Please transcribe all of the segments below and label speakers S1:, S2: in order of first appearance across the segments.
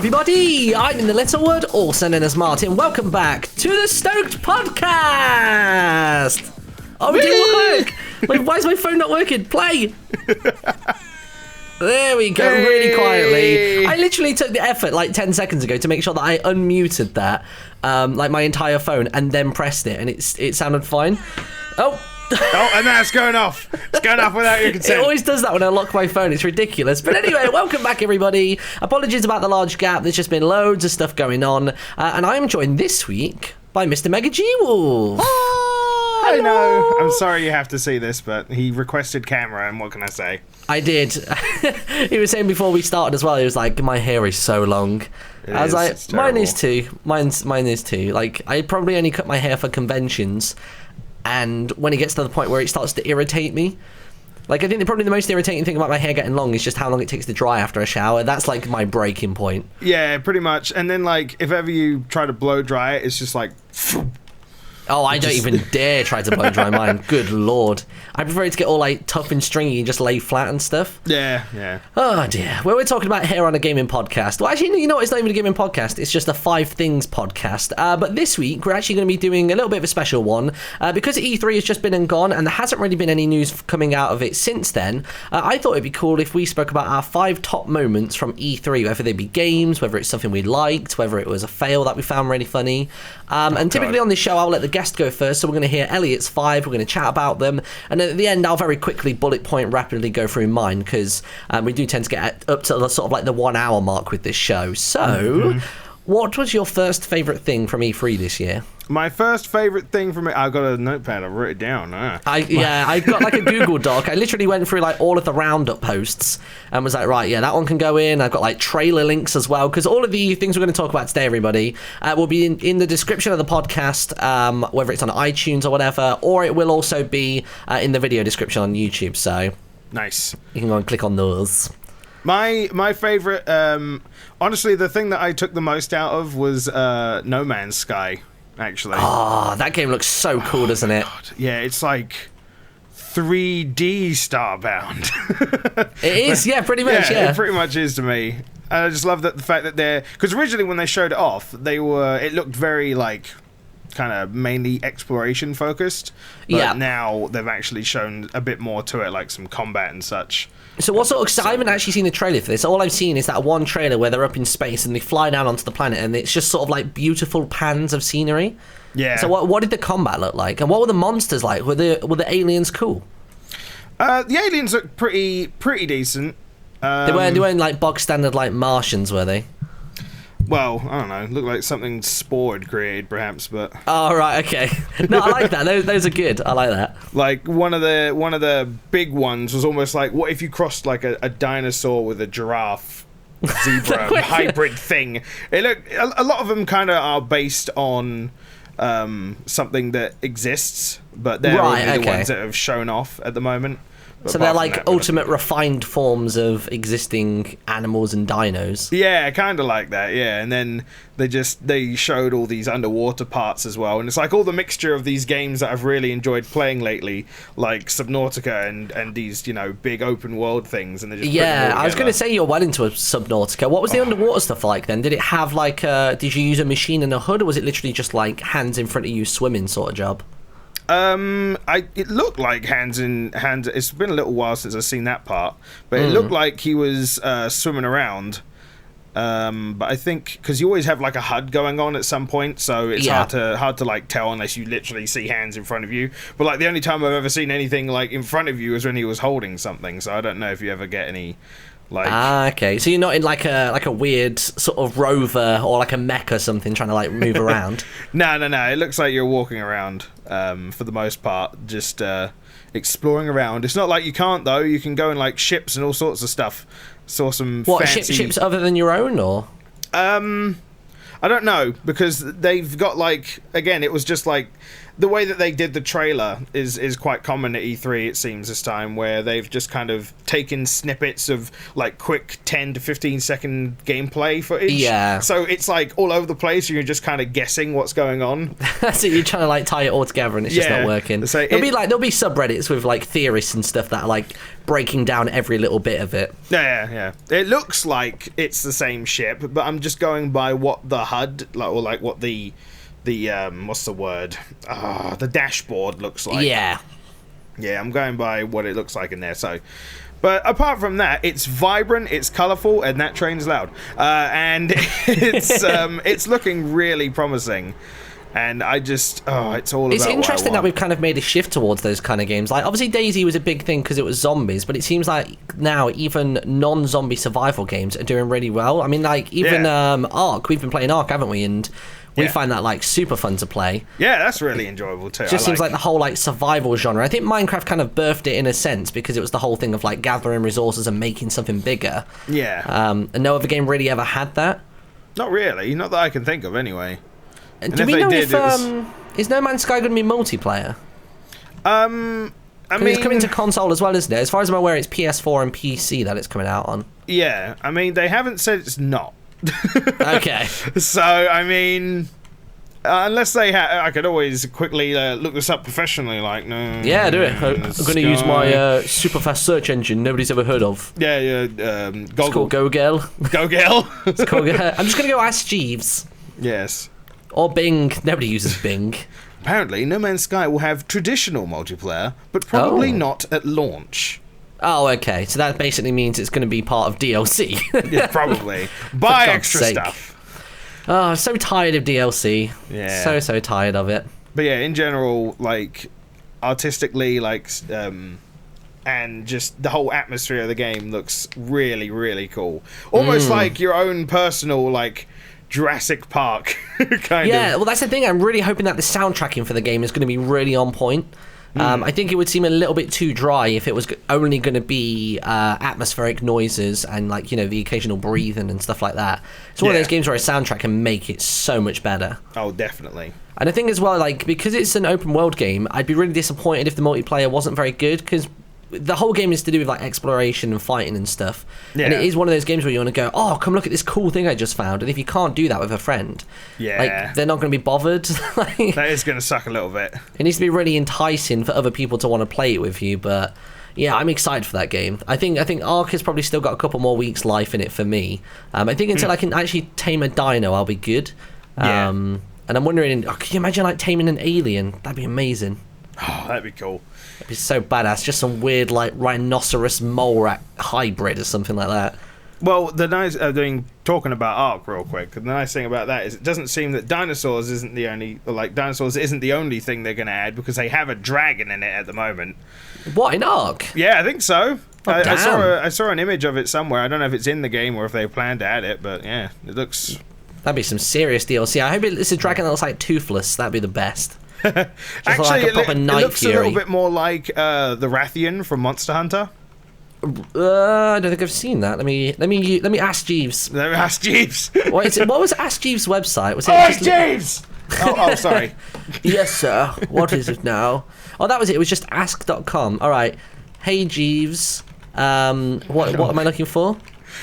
S1: everybody, I'm InTheLittleWood, also known as Martin. Welcome back to the Stoked Podcast! Oh, it didn't work! Wait, why is my phone not working? Play! There we go, really quietly. I literally took the effort like 10 seconds ago to make sure that I unmuted that, like my entire phone, and then pressed it, and it sounded fine. Oh,
S2: and now it's going off. It's going off without your consent.
S1: It always does that when I lock my phone. It's ridiculous. But anyway, welcome back, everybody. Apologies about the large gap. There's just been loads of stuff going on. And I am joined this week by Mr. MegaGWolf.
S2: I know. I'm sorry you have to see this, but he requested camera, and what can I say?
S1: I did. He was saying before we started as well, he was like, my hair is so long. I was like, mine is too. Mine is too. Like, I probably only cut my hair for conventions. And when it gets to the point where it starts to irritate me, like I think probably the most irritating thing about my hair getting long is just how long it takes to dry after a shower. That's like my breaking point.
S2: Yeah, pretty much. And then like if ever you try to blow dry it, it's just like...
S1: Oh, I don't even dare try to blow dry mine. Good lord. I prefer it to get all like tough and stringy and just lay flat and stuff.
S2: Yeah.
S1: Oh dear. Well, we're talking about hair on a gaming podcast. Well, actually, you know what? It's not even a gaming podcast. It's just a 5 Things podcast. But this week, we're actually going to be doing a little bit of a special one. Because E3 has just been and gone, and there hasn't really been any news coming out of it since then, I thought it'd be cool if we spoke about our 5 top moments from E3, whether they be games, whether it's something we liked, whether it was a fail that we found really funny. And typically on this show, I'll let the guest go first, so we're going to hear Elliot's 5, we're going to chat about them, and at the end I'll very quickly bullet point rapidly go through mine, because we do tend to get up to the sort of like the 1 hour mark with this show. So what was your first favourite thing from E3 this year?
S2: My first favourite thing from it, I've got a notepad, I wrote it down.
S1: I got like a Google Doc. I literally went through like all of the roundup posts and was like, right, yeah, that one can go in. I've got like trailer links as well, because all of the things we're going to talk about today, everybody, will be in the description of the podcast, whether it's on iTunes or whatever, or it will also be in the video description on YouTube. So
S2: nice.
S1: You can go and click on those.
S2: My favourite, honestly, the thing that I took the most out of was No Man's Sky. Actually.
S1: Oh, that game looks so cool, doesn't it?
S2: God. Yeah, it's like 3D Starbound.
S1: It is, yeah, pretty much, yeah.
S2: It pretty much is to me. And I just love that the fact that they're... Because originally when they showed it off, it looked very, like, kind of mainly exploration focused. But now they've actually shown a bit more to it, like some combat and such.
S1: So what sort of... I haven't actually seen a trailer for this. All I've seen is that one trailer where they're up in space and they fly down onto the planet, and it's just sort of like beautiful pans of scenery.
S2: Yeah.
S1: So what did the combat look like? And what were the monsters like? Were the aliens cool?
S2: The aliens look pretty decent.
S1: They weren't like bog standard like Martians, were they?
S2: Well, I don't know. Looked like something Spore had created, perhaps, but...
S1: Oh, right, okay. No, I like that. Those are good. I like that.
S2: Like, one of the big ones was almost like, what if you crossed, like, a dinosaur with a giraffe zebra hybrid thing? A lot of them kind of are based on something that exists, but they're only the ones that have shown off at the moment.
S1: So they're like ultimate refined forms of existing animals and dinos.
S2: Yeah, kind of like that, yeah. And then they showed all these underwater parts as well. And it's like all the mixture of these games that I've really enjoyed playing lately, like Subnautica and these, big open world things. And they're just
S1: I was going to say you're well into Subnautica. What was the underwater stuff like then? Did it have like, did you use a machine and a hood, or was it literally just like hands in front of you swimming sort of job?
S2: It looked like hands. It's been a little while since I've seen that part, but it looked like he was swimming around. But I think because you always have like a HUD going on at some point, so it's hard to like tell unless you literally see hands in front of you. But like the only time I've ever seen anything like in front of you is when he was holding something. So I don't know if you ever get any.
S1: Okay. So you're not in like a weird sort of rover or like a mech or something trying to like move around.
S2: No. It looks like you're walking around for the most part, just exploring around. It's not like you can't though. You can go in like ships and all sorts of stuff. Saw some fancy
S1: ships other than your own, or?
S2: I don't know, because they've got like, again, it was just like the way that they did the trailer is quite common at E3, it seems, this time, where they've just kind of taken snippets of like quick 10 to 15 second gameplay footage.
S1: Yeah.
S2: So it's like all over the place. You're just kind of guessing what's going on.
S1: So you're trying to like tie it all together, and it's just not working.
S2: So
S1: there'll be subreddits with like theorists and stuff that are like breaking down every little bit of it.
S2: Yeah. It looks like it's the same ship, but I'm just going by what the HUD, or what the what's the word? The dashboard looks like.
S1: Yeah,
S2: I'm going by what it looks like in there. So, but apart from that, it's vibrant, it's colourful, and that train's loud. And it's looking really promising. And I just, it's all about
S1: It's interesting
S2: what I
S1: that we've kind of made a shift towards those kind of games. Like, obviously, DayZ was a big thing because it was zombies, but it seems like now even non-zombie survival games are doing really well. I mean, like, even Ark, we've been playing Ark, haven't we? And we find that, like, super fun to play.
S2: Yeah, that's really enjoyable, too.
S1: It just seems like the whole, like, survival genre. I think Minecraft kind of birthed it in a sense because it was the whole thing of, like, gathering resources and making something bigger.
S2: Yeah.
S1: And no other game really ever had that.
S2: Not really. Not that I can think of, anyway.
S1: Do we know if is No Man's Sky going to be multiplayer?
S2: I mean,
S1: it's coming to console as well, isn't it? As far as I'm aware, it's PS4 and PC that it's coming out on.
S2: Yeah, I mean, they haven't said it's not.
S1: Okay.
S2: So, I mean, unless they I could always quickly look this up professionally, like, no.
S1: Yeah, do it. I'm going to use my super fast search engine nobody's ever heard of.
S2: Yeah,
S1: It's called GoGel.
S2: GoGel.
S1: It's called I'm just going to go Ask Jeeves.
S2: Yes.
S1: Or Bing. Nobody uses Bing.
S2: Apparently, No Man's Sky will have traditional multiplayer, but probably not at launch.
S1: Oh, okay. So that basically means it's going to be part of DLC.
S2: Yeah, probably. Buy extra stuff.
S1: Oh, I'm so tired of DLC.
S2: Yeah.
S1: So tired of it.
S2: But yeah, in general, like, artistically, like, and just the whole atmosphere of the game looks really, really cool. Almost like your own personal, like, Jurassic Park kind of.
S1: Yeah, well, that's the thing. I'm really hoping that the soundtracking for the game is going to be really on point. I think it would seem a little bit too dry if it was only going to be atmospheric noises and, like, you know, the occasional breathing and stuff like that. It's one of those games where a soundtrack can make it so much better.
S2: Oh, definitely.
S1: And I think as well, like, because it's an open world game, I'd be really disappointed if the multiplayer wasn't very good, because the whole game is to do with, like, exploration and fighting and stuff.
S2: Yeah.
S1: And it is one of those games where you want to go, oh, come look at this cool thing I just found. And if you can't do that with a friend, like, they're not going to be bothered. Like,
S2: that is going to suck a little bit.
S1: It needs to be really enticing for other people to want to play it with you. But yeah, I'm excited for that game. I think Ark has probably still got a couple more weeks life in it for me. I think until I can actually tame a dino, I'll be good. And I'm wondering, can you imagine, like, taming an alien? That'd be amazing.
S2: Oh, that'd be cool.
S1: It'd be so badass. Just some weird, like, rhinoceros mole rat hybrid or something like that.
S2: Well, the nice talking about Ark real quick. The nice thing about that is it doesn't seem that dinosaurs isn't the only thing they're going to add, because they have a dragon in it at the moment.
S1: What, in Ark?
S2: Yeah, I think so.
S1: Oh,
S2: I saw an image of it somewhere. I don't know if it's in the game or if they plan to add it, but yeah, it looks.
S1: That'd be some serious DLC. I hope it's a dragon that looks like Toothless. That'd be the best.
S2: Actually,
S1: like a proper
S2: it
S1: Night
S2: looks
S1: Fury.
S2: a little bit more like the Rathian from Monster Hunter.
S1: I don't think I've seen that. Let me ask Jeeves.
S2: Ask Jeeves.
S1: What was Ask Jeeves' website? Was it
S2: Ask Jeeves. Oh, sorry.
S1: Yes, sir. What is it now? Oh, that was it. It was just ask.com. All right. Hey, Jeeves. What am I looking for?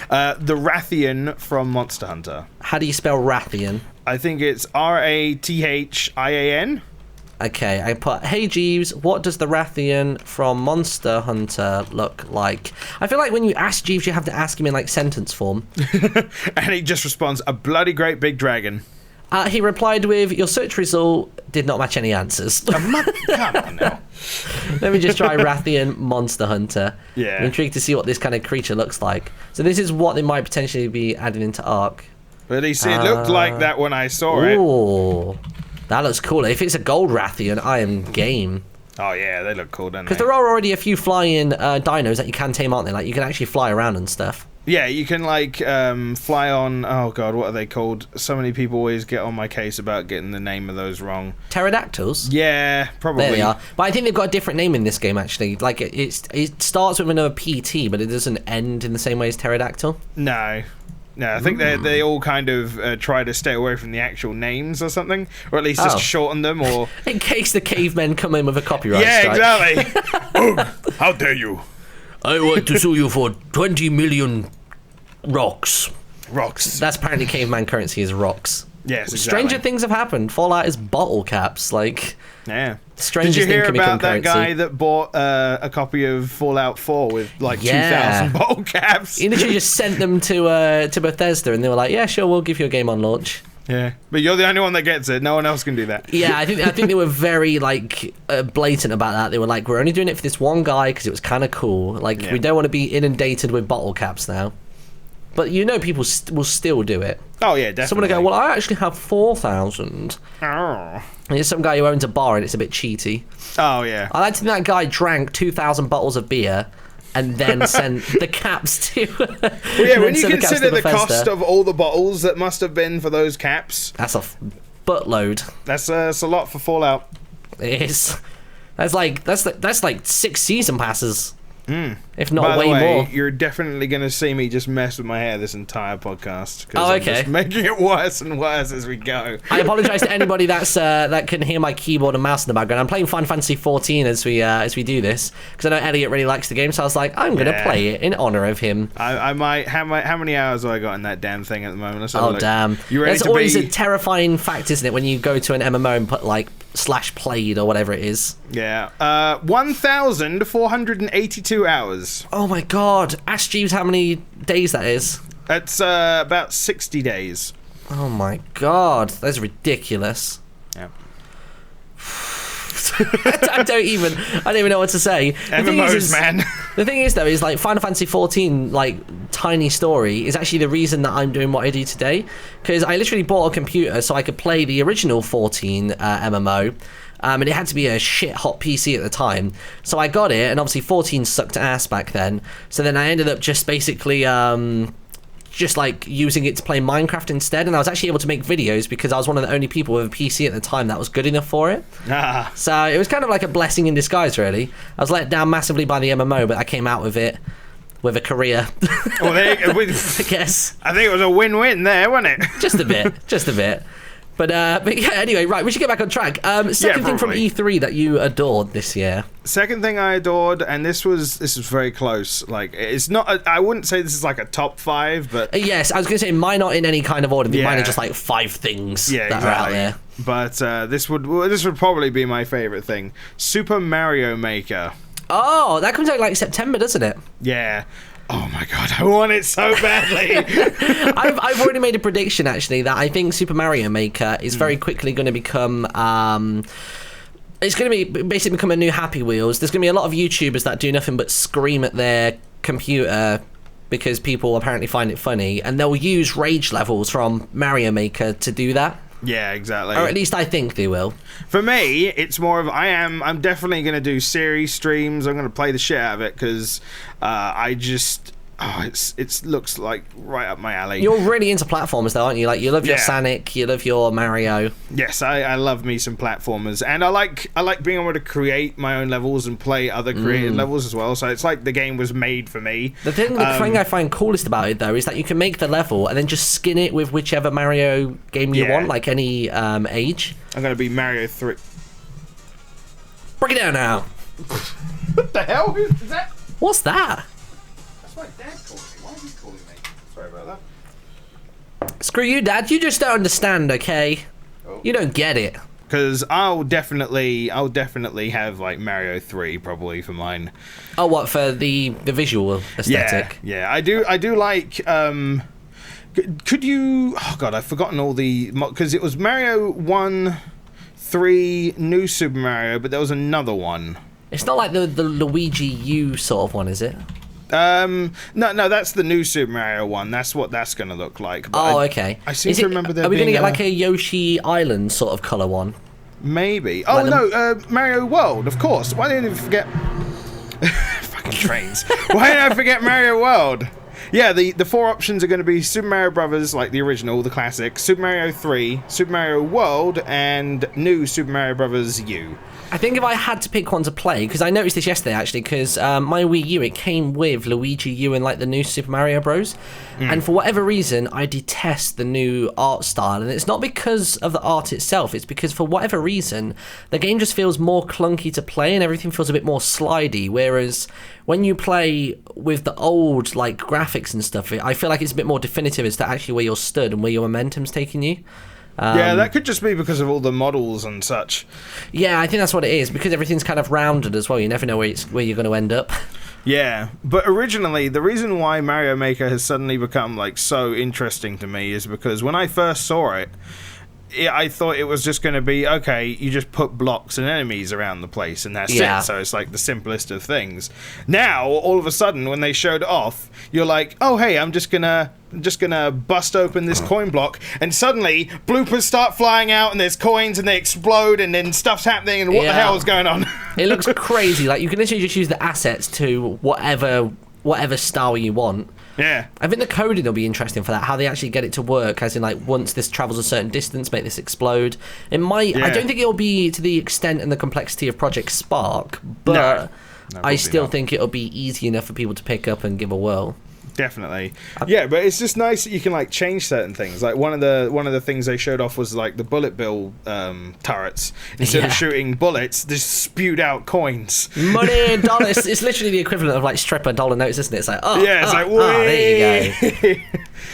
S2: The Rathian from Monster Hunter.
S1: How do you spell Rathian?
S2: I think it's Rathian.
S1: Okay, I put, hey Jeeves, what does the Rathian from Monster Hunter look like? I feel like when you ask Jeeves, you have to ask him in, like, sentence form.
S2: And he just responds, a bloody great big dragon.
S1: He replied with, your search result did not match any answers.
S2: Come on now.
S1: Let me just try Rathian Monster Hunter.
S2: Yeah.
S1: I'm intrigued to see what this kind of creature looks like. So this is what they might potentially be adding into Ark.
S2: But at least it looked like that when I saw it.
S1: Ooh, that looks cool. If it's a gold Rathian, I am game.
S2: Oh yeah, they look cool, don't they?
S1: Because there are already a few flying dinos that you can tame, aren't they? Like, you can actually fly around and stuff.
S2: Yeah, you can, like, fly on. Oh god, what are they called? So many people always get on my case about getting the name of those wrong.
S1: Pterodactyls?
S2: Yeah, probably.
S1: There they are. But I think they've got a different name in this game, actually. Like, it starts with another PT, but it doesn't end in the same way as pterodactyl.
S2: No, No, I think they all kind of try to stay away from the actual names or something, or at least just shorten them, or
S1: in case the cavemen come in with a copyright strike.
S2: Exactly. Oh, how dare you!
S1: I want to sue you for 20 million rocks.
S2: Rocks.
S1: That's apparently caveman currency is rocks.
S2: Yes, exactly.
S1: Stranger things have happened. Fallout is bottle caps. Like,
S2: yeah.
S1: Strangest
S2: Did you hear
S1: thing can
S2: about
S1: become
S2: that
S1: currency.
S2: guy that bought a copy of Fallout 4 with like 2,000 bottle caps?
S1: He literally just sent them to Bethesda, and they were like, "Yeah, sure, we'll give you a game on launch."
S2: Yeah, but you're the only one that gets it. No one else can do that.
S1: Yeah, I think they were very like blatant about that. They were like, "We're only doing it for this one guy because it was kind of cool. Like, we don't want to be inundated with bottle caps now." But people will still do it.
S2: Oh yeah, definitely.
S1: Someone will go, "Well, I actually have 4,000."
S2: Oh.
S1: And there's some guy who owns a bar and it's a bit cheaty.
S2: Oh yeah.
S1: I like to think that guy drank 2,000 bottles of beer and then sent the caps to.
S2: Well, yeah, when you consider the cost of all the bottles that must have been for those caps,
S1: that's a buttload.
S2: That's a lot for Fallout.
S1: It is. That's like 6 season passes. If not
S2: By the
S1: way
S2: way,
S1: more.
S2: you're definitely going to see me just mess with my hair this entire podcast.
S1: Oh,
S2: I'm
S1: okay.
S2: just making it worse and worse as we go.
S1: I apologise to anybody that can hear my keyboard and mouse in the background. I'm playing Final Fantasy 14 as we do this because I know Elliot really likes the game, so I was like, I'm going to play it in honour of him.
S2: I might. How many hours have I got in that damn thing at the moment? Let's have a
S1: Oh
S2: look.
S1: damn!
S2: You ready
S1: There's
S2: to
S1: always
S2: be?
S1: a terrifying fact, isn't it, when you go to an MMO and put like /played or whatever it is.
S2: Yeah. 1,482 hours.
S1: Oh my god! Ask Jeeves how many days that is.
S2: That's about 60 days.
S1: Oh my god, that's ridiculous.
S2: Yeah.
S1: I don't even know what to say.
S2: MMOs, man.
S1: The thing is, though, is like Final Fantasy 14, like tiny story, is actually the reason that I'm doing what I do today. Because I literally bought a computer so I could play the original 14 MMO. And it had to be a shit hot PC at the time. So I got it, and obviously 14 sucked ass back then. So then I ended up just basically just like using it to play Minecraft instead, and I was actually able to make videos because I was one of the only people with a PC at the time that was good enough for it. So it was kind of like a blessing in disguise, really. I was let down massively by the MMO, but I came out with it with a career.
S2: Well,
S1: I guess.
S2: I think it was a win-win there, wasn't it?
S1: Just a bit. But yeah, anyway, right, we should get back on track. Second thing from E3 that you adored this year.
S2: Second thing I adored, and this was very close. Like, it's not. I wouldn't say this is like a top 5, but
S1: yes, I was going to say mine not in any kind of order.
S2: Yeah.
S1: Mine are just like 5 things that
S2: exactly.
S1: are out there.
S2: But this would probably be my favorite thing. Super Mario Maker.
S1: Oh, that comes out like September, doesn't it?
S2: Yeah. Oh my god, I want it so badly.
S1: I've already made a prediction, actually, that I think Super Mario Maker is very quickly going to become... it's going to be basically become a new Happy Wheels. There's going to be a lot of YouTubers that do nothing but scream at their computer because people apparently find it funny, and they'll use rage levels from Mario Maker to do that.
S2: Yeah, exactly.
S1: Or at least I think they will.
S2: For me, it's more of I'm definitely going to do series streams. I'm going to play the shit out of it because it looks like right up my alley.
S1: You're really into platformers, though, aren't you? Like, you love your Sonic, you love your Mario.
S2: Yes, I love me some platformers, and I like being able to create my own levels and play other created levels as well. So it's like the game was made for me.
S1: The thing I find coolest about it, though, is that you can make the level and then just skin it with whichever Mario game you want, like any age.
S2: I'm gonna be Mario 3.
S1: Break it down now.
S2: What the hell is that?
S1: What's that?
S2: That's my dad calling me. Why is he calling me? Sorry about that.
S1: Screw you, Dad. You just don't understand, okay?
S2: Oh.
S1: You don't get it.
S2: Because I'll definitely have like Mario 3 probably for mine.
S1: Oh, what, for the visual aesthetic?
S2: Yeah. I do like. Could you? Oh God, I've forgotten all the because it was Mario 1, 3, New Super Mario, but there was another one.
S1: It's not like the Luigi U sort of one, is it?
S2: No, that's the New Super Mario one. That's what that's gonna look like. But
S1: okay.
S2: I seem to remember there.
S1: Are we
S2: being
S1: gonna get like a Yoshi Island sort of color one?
S2: Maybe. Oh no, Mario World, of course. Why didn't I forget? Fucking trains. Why did I forget Mario World? Yeah, the four options are going to be Super Mario Brothers, like the original, the classic, Super Mario 3, Super Mario World, and new Super Mario Brothers U.
S1: I think if I had to pick one to play, because I noticed this yesterday actually, because my Wii U, it came with Luigi U and like the new Super Mario Bros. And for whatever reason, I detest the new art style. And it's not because of the art itself, it's because for whatever reason, the game just feels more clunky to play and everything feels a bit more slidey. Whereas when you play with the old like graphics and stuff, I feel like it's a bit more definitive as to actually where you're stood and where your momentum's taking you.
S2: Yeah, that could just be because of all the models and such.
S1: Yeah, I think that's what it is, because everything's kind of rounded as well. You never know where you're going to end up.
S2: Yeah, but originally, the reason why Mario Maker has suddenly become like so interesting to me is because when I first saw it, I thought it was just going to be, okay, you just put blocks and enemies around the place and that's it. So it's like the simplest of things. Now, all of a sudden, when they showed it off, you're like, oh, hey, I'm just gonna bust open this coin block, and suddenly bloopers start flying out and there's coins and they explode and then stuff's happening and what the hell is going on?
S1: It looks crazy. Like, you can literally just use the assets to whatever style you want.
S2: Yeah.
S1: I think the coding will be interesting for that, how they actually get it to work, as in like once this travels a certain distance, make this explode. It might, I don't think it'll be to the extent and the complexity of Project Spark, but I still think it'll be easy enough for people to pick up and give a whirl.
S2: Definitely. Yeah, but it's just nice that you can like change certain things. Like one of the things they showed off was like the bullet bill turrets. Instead of shooting bullets, they spewed out coins.
S1: Money, dollars. It's literally the equivalent of like stripper dollar notes, isn't it? It's like,
S2: there you go.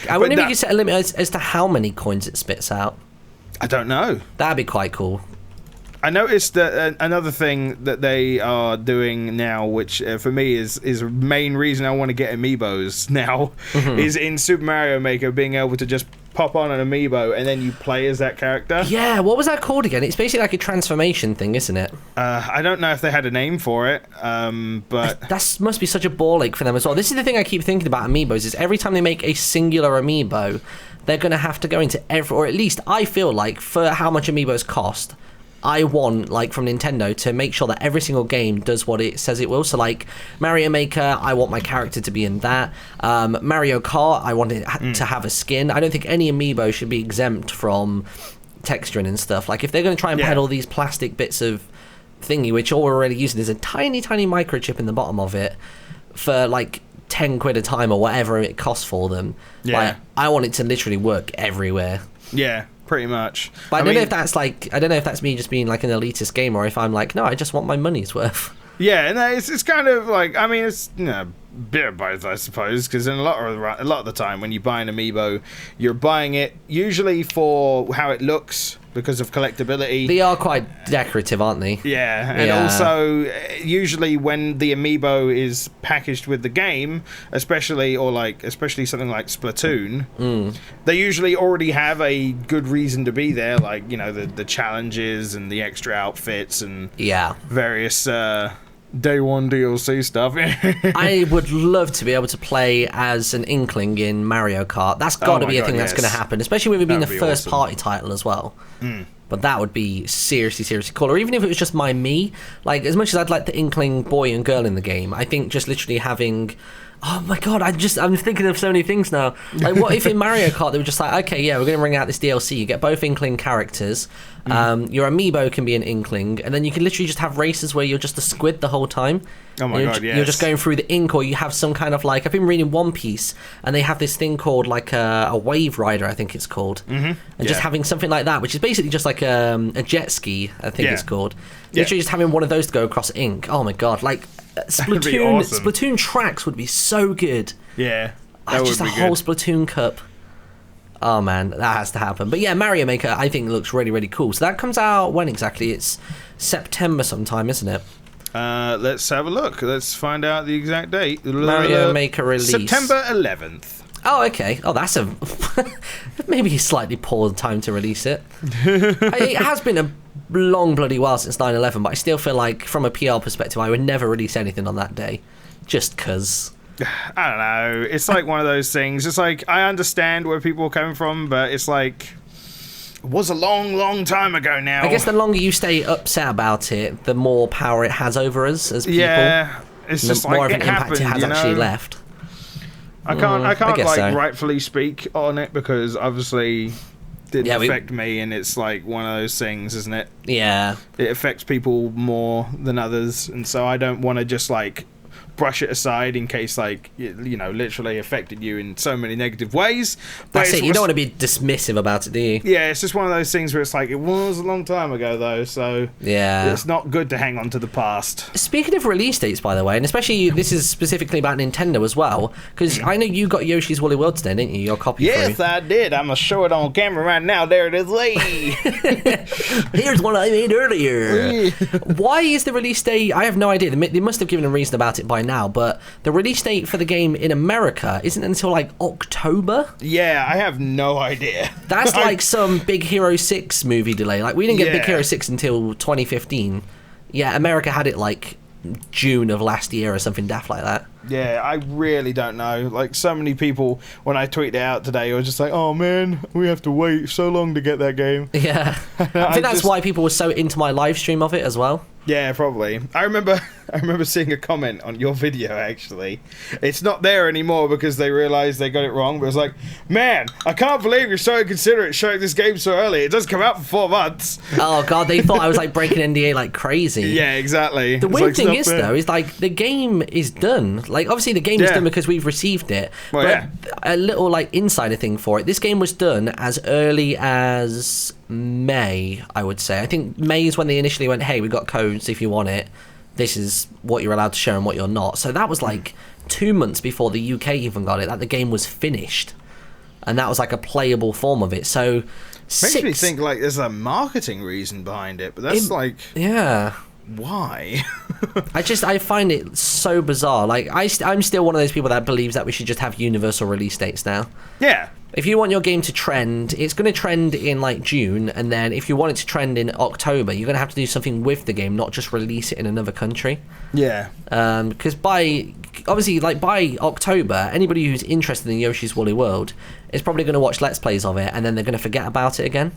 S1: I wonder if you could set a limit as to how many coins it spits out.
S2: I don't know.
S1: That'd be quite cool.
S2: I noticed that another thing that they are doing now, which for me is a main reason I want to get amiibos now, is in Super Mario Maker being able to just pop on an amiibo and then you play as that character.
S1: Yeah, what was that called again? It's basically like a transformation thing, isn't it?
S2: I don't know if they had a name for it, but
S1: that must be such a ball ache for them as well. This is the thing I keep thinking about amiibos, is every time they make a singular amiibo, they're going to have to go into or at least I feel like for how much amiibos cost, I want, like, from Nintendo to make sure that every single game does what it says it will. So, like, Mario Maker, I want my character to be in that. Mario Kart, I want it to have a skin. I don't think any amiibo should be exempt from texturing and stuff. Like, if they're going to try and pad all these plastic bits of thingy, which all we're already using is a tiny, tiny microchip in the bottom of it for, like, 10 quid a time or whatever it costs for them. Like, I want it to literally work everywhere.
S2: Yeah. Pretty much.
S1: But I don't know if that's like, I don't know if that's me just being like an elitist gamer, or if I'm like, no, I just want my money's worth.
S2: Yeah, and it's kind of like, I mean, it's a bit of both, I suppose, because in a lot of the time when you buy an amiibo, you're buying it usually for how it looks because of collectability.
S1: They are quite decorative, aren't they?
S2: Yeah, and also usually when the amiibo is packaged with the game, especially something like Splatoon, they usually already have a good reason to be there, like, you know, the challenges and the extra outfits and various day one DLC stuff.
S1: I would love to be able to play as an Inkling in Mario Kart. That's got to be a thing that's going to happen, especially with it being the first party title as well. But that would be seriously, seriously cool. Or even if it was just my me, like, as much as I'd like the Inkling boy and girl in the game, I think just literally having... Oh my god, I'm thinking of so many things now. Like, what if in Mario Kart they were just like, okay, yeah, we're going to bring out this DLC. You get both Inkling characters. Your amiibo can be an Inkling, and then you can literally just have races where you're just a squid the whole time.
S2: Oh my god, yes.
S1: You're just going through the ink, or you have some kind of like... I've been reading One Piece, and they have this thing called like a wave rider, I think it's called. And just having something like that, which is basically just like a jet ski, I think it's called. Literally just having one of those to go across ink. Oh my god, like... Splatoon tracks would be so good.
S2: Yeah,
S1: just a whole Splatoon Cup. Oh man, that has to happen. But yeah, Mario Maker I think looks really, really cool. So that comes out when exactly? It's September sometime, isn't it?
S2: Let's have a look. Let's find out the exact date.
S1: Mario Maker release
S2: September 11th.
S1: Oh, okay. Oh, that's a maybe a slightly poor time to release it. It has been a long bloody while since 9/11, but I still feel like from a PR perspective I would never release anything on that day, just because.
S2: I don't know, it's like one of those things. It's like, I understand where people are coming from, but it's like, it was a long time ago now.
S1: I guess the longer you stay upset about it, the more power it has over us as people.
S2: Yeah, it's just
S1: the more
S2: like
S1: of an impact it has actually left.
S2: I can't
S1: guess
S2: like
S1: so.
S2: rightfully speak on it because obviously didn't
S1: Yeah,
S2: affect me, and it's like one of those things, isn't it?
S1: Yeah.
S2: It affects people more than others, and so I don't want to just like brush it aside in case like you know literally affected you in so many negative ways. But
S1: That's it. You don't want to be dismissive about it, do you?
S2: Yeah, it's just one of those things where it's like it was a long time ago though, so
S1: Yeah.
S2: it's not good to hang on to the past.
S1: Speaking of release dates, by the way, and especially this is specifically about Nintendo as well, because I know you got Yoshi's Woolly World today, didn't you? Your copy.
S2: Yes,
S1: through.
S2: I did. I'm gonna show it on camera right now. There it is. Hey.
S1: Here's one I made earlier. Why is the release date? I have no idea. They must have given a reason about it by now, but the release date for the game in America isn't until like October.
S2: Yeah, I have no idea.
S1: That's like some Big Hero 6 movie delay. Like, we didn't get Big
S2: Yeah.
S1: Hero 6 until 2015. Yeah, America had it like June of last year or something daft like that.
S2: Yeah, I really don't know. Like, so many people, when I tweeted it out today, were just like, oh man, we have to wait so long to get that game.
S1: Yeah. I think that's why people were so into my live stream of it as well.
S2: Yeah, probably. I remember seeing a comment on your video, actually. It's not there anymore because they realised they got it wrong, but it's like, man, I can't believe you're so inconsiderate showing this game so early. It doesn't come out for 4 months.
S1: Oh god, they thought I was like breaking NDA like crazy.
S2: Yeah, exactly.
S1: The weird thing is, though, is like the game is done. Like, obviously the game is done because we've received it.
S2: Well,
S1: but
S2: yeah.
S1: a little like insider thing for it. This game was done as early as May, I would say. I think May is when they initially went, hey, we got codes if you want it. This is what you're allowed to share and what you're not. So that was like 2 months before the UK even got it, that the game was finished. And that was like a playable form of it. So
S2: Makes me think like there's a marketing reason behind it, but that's like,
S1: yeah.
S2: why?
S1: I find it so bizarre. Like, I'm still one of those people that believes that we should just have universal release dates now.
S2: Yeah.
S1: If you want your game to trend, it's going to trend in like June, and then if you want it to trend in October, you're going to have to do something with the game, not just release it in another country.
S2: Yeah.
S1: Because by October, anybody who's interested in Yoshi's Woolly World is probably going to watch Let's Plays of it, and then they're going to forget about it again.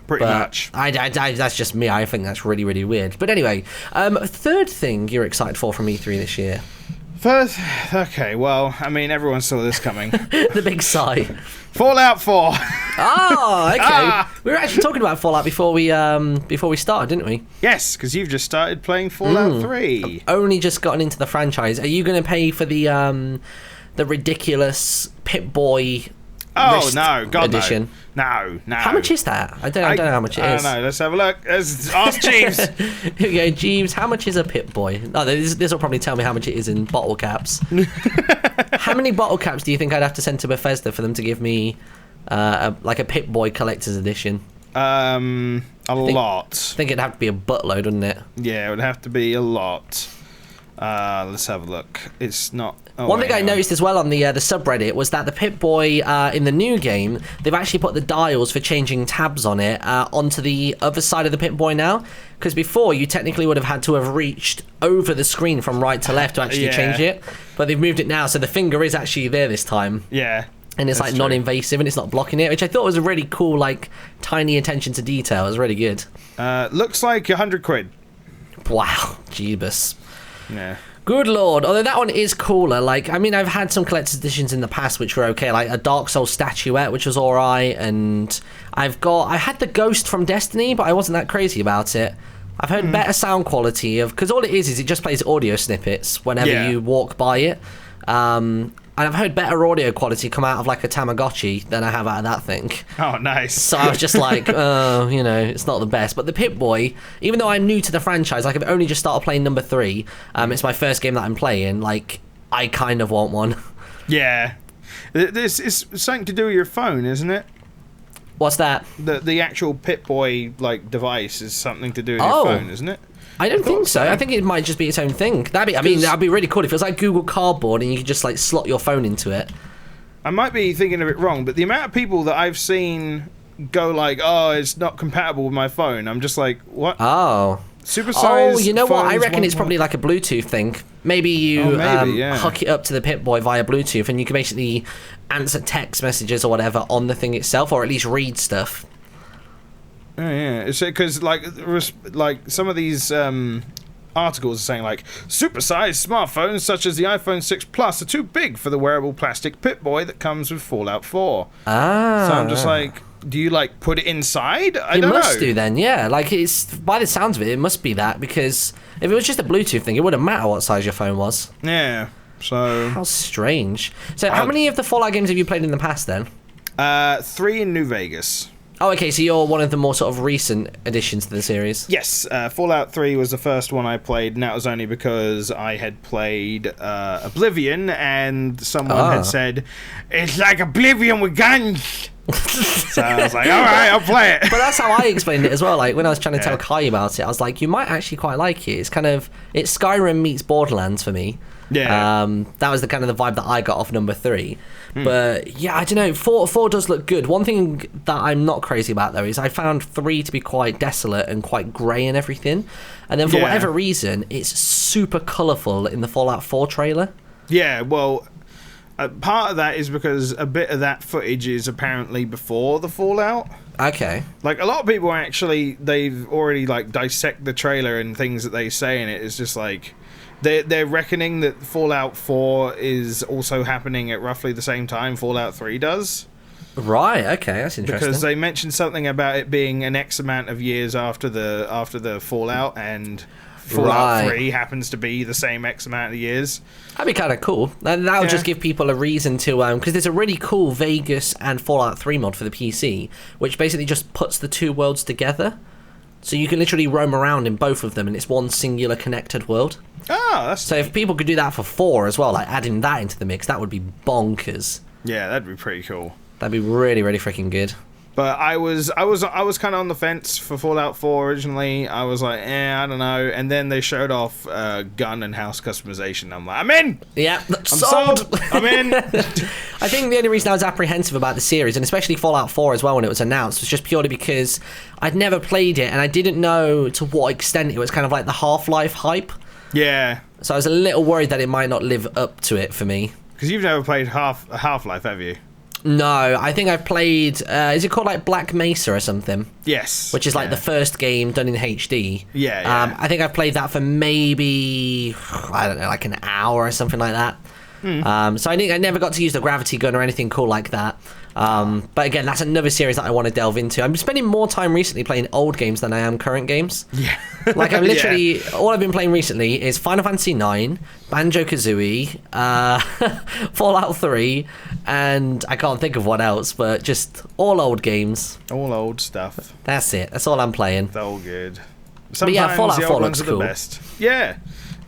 S2: Pretty much.
S1: That's just me. I think that's really, really weird. But anyway, third thing you're excited for from E3 this year.
S2: First, okay, well, I mean, everyone saw this coming.
S1: The big sigh.
S2: Fallout 4.
S1: Oh, okay. We were actually talking about Fallout before we started, didn't we?
S2: Yes, because you've just started playing Fallout 3.
S1: Only just gotten into the franchise. Are you going to pay for the ridiculous Pip-Boy
S2: no, God,
S1: edition?
S2: No.
S1: How much is that? I don't know how much it is.
S2: I don't know. Let's have a look. Let's ask Jeeves.
S1: Here we go, Jeeves. How much is a Pip-Boy? Oh, this will probably tell me how much it is in bottle caps. How many bottle caps do you think I'd have to send to Bethesda for them to give me a Pip-Boy collector's edition?
S2: A lot.
S1: I think it'd have to be a buttload, wouldn't it?
S2: Yeah, it would have to be a lot. Let's have a look. It's not.
S1: One thing I noticed as well on the subreddit was that the Pip-Boy in the new game, they've actually put the dials for changing tabs on it onto the other side of the Pip-Boy now. Because before, you technically would have had to have reached over the screen from right to left to actually change it. But they've moved it now, so the finger is actually there this time.
S2: Yeah.
S1: And it's like non-invasive and it's not blocking it, which I thought was a really cool, like, tiny attention to detail. It was really good.
S2: Looks like £100.
S1: Wow, Jeebus.
S2: Yeah.
S1: Good lord. Although that one is cooler. Like, I mean, I've had some collector's editions in the past which were okay, like a Dark Souls statuette, which was alright, and I had the Ghost from Destiny, but I wasn't that crazy about it. I've heard better sound quality because all it is it just plays audio snippets whenever you walk by it. And I've heard better audio quality come out of like a Tamagotchi than I have out of that thing.
S2: Oh, nice.
S1: So I was just like, it's not the best. But the Pip-Boy, even though I'm new to the franchise, like I've only just started playing number 3, it's my first game that I'm playing, like, I kind of want one.
S2: Yeah. This is something to do with your phone, isn't it?
S1: What's that?
S2: The actual Pip-Boy, like, device is something to do with your phone, isn't it?
S1: I don't think so. I think it might just be its own thing. That'd be really cool if it was like Google Cardboard and you could just like slot your phone into it.
S2: I might be thinking of it wrong, but the amount of people that I've seen go like, "Oh, it's not compatible with my phone," I'm just like, "What?"
S1: Oh.
S2: Supersize.
S1: Oh, you know what? I reckon it's probably like a Bluetooth thing. Maybe you hook it up to the Pip-Boy via Bluetooth, and you can basically answer text messages or whatever on the thing itself, or at least read stuff.
S2: Oh, yeah, because like some of these articles saying like supersized smartphones such as the iPhone 6 Plus are too big for the wearable plastic Pip-Boy that comes with Fallout 4. So I'm just like, do you like put it inside? I don't know.
S1: You must do then, yeah. Like, it's by the sounds of it, it must be that, because if it was just a Bluetooth thing, it wouldn't matter what size your phone was.
S2: Yeah. So
S1: how strange. So how many of the Fallout games have you played in the past then?
S2: 3 in New Vegas.
S1: Oh, okay, so you're one of the more sort of recent additions to the series.
S2: Yes, Fallout 3 was the first one I played, and that was only because I had played Oblivion, and someone had said, it's like Oblivion with guns. So I was like, alright, I'll play it.
S1: But that's how I explained it as well. Like, when I was trying to tell Kai about it, I was like, you might actually quite like it. It's Skyrim meets Borderlands for me.
S2: Yeah.
S1: That was the kind of the vibe that I got off number 3. But yeah, I don't know. 4 does look good. One thing that I'm not crazy about though is I found 3 to be quite desolate and quite grey and everything. And then for whatever reason, it's super colourful in the Fallout 4 trailer.
S2: Yeah, well, part of that is because a bit of that footage is apparently before the Fallout.
S1: Okay.
S2: Like, a lot of people actually, they've already like dissect the trailer and things that they say in it. It's just like they're reckoning that Fallout 4 is also happening at roughly the same time Fallout 3 does.
S1: Right, okay, that's interesting.
S2: Because they mentioned something about it being an X amount of years after the Fallout, and Fallout 3 happens to be the same X amount of years.
S1: That'd be kind of cool. And that'll just give people a reason to... because there's a really cool Vegas and Fallout 3 mod for the PC, which basically just puts the two worlds together. So you can literally roam around in both of them, and it's one singular connected world.
S2: Oh, that's
S1: so if people could do that for 4 as well, like adding that into the mix, that would be bonkers.
S2: Yeah, that'd be pretty cool.
S1: That'd be really, really freaking good.
S2: But I was kind of on the fence for Fallout 4 originally. I was like, I don't know. And then they showed off gun and house customization. I'm like, I'm in.
S1: Yeah,
S2: I'm sold. I'm in.
S1: I think the only reason I was apprehensive about the series, and especially Fallout 4 as well when it was announced, was just purely because I'd never played it and I didn't know to what extent it was kind of like the Half-Life hype.
S2: Yeah.
S1: So I was a little worried that it might not live up to it for me.
S2: Because you've never played Half-Life, have you?
S1: No, I think I've played... is it called like Black Mesa or something?
S2: Yes.
S1: Which is like the first game done in HD.
S2: Yeah.
S1: I think I've played that for maybe, I don't know, like an hour or something like that. So I think I never got to use the gravity gun or anything cool like that. But again, that's another series that I want to delve into. I'm spending more time recently playing old games than I am current games.
S2: Yeah.
S1: Like, I'm literally... All I've been playing recently is Final Fantasy 9, Banjo-Kazooie, Fallout 3, and I can't think of what else, but just all old games.
S2: All old stuff.
S1: That's it. That's all I'm playing.
S2: It's all good.
S1: Sometimes Fallout 4 looks cool.
S2: The best. Yeah.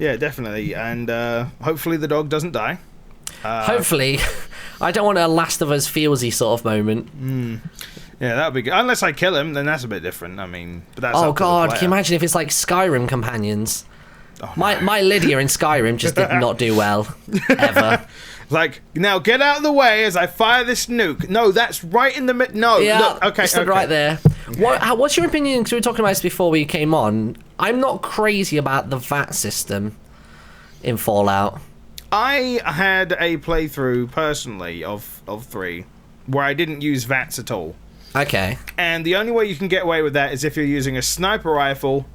S2: Yeah, definitely. And hopefully the dog doesn't die.
S1: Hopefully. I don't want a Last of Us feelsy sort of moment.
S2: Yeah, that would be good. Unless I kill him, then that's a bit different. I mean, but that's
S1: oh
S2: up to the
S1: god,
S2: player.
S1: can you imagine if it's like Skyrim companions?
S2: Oh, no.
S1: My Lydia in Skyrim just did not do well. Ever.
S2: Like, now get out of the way as I fire this nuke. No, that's right in the mid. No,
S1: yeah,
S2: look, okay,
S1: stood right there. What's your opinion? Because we were talking about this before we came on. I'm not crazy about the VAT system in Fallout.
S2: I had a playthrough personally of 3 where I didn't use VATs at all.
S1: Okay.
S2: And the only way you can get away with that is if you're using a sniper rifle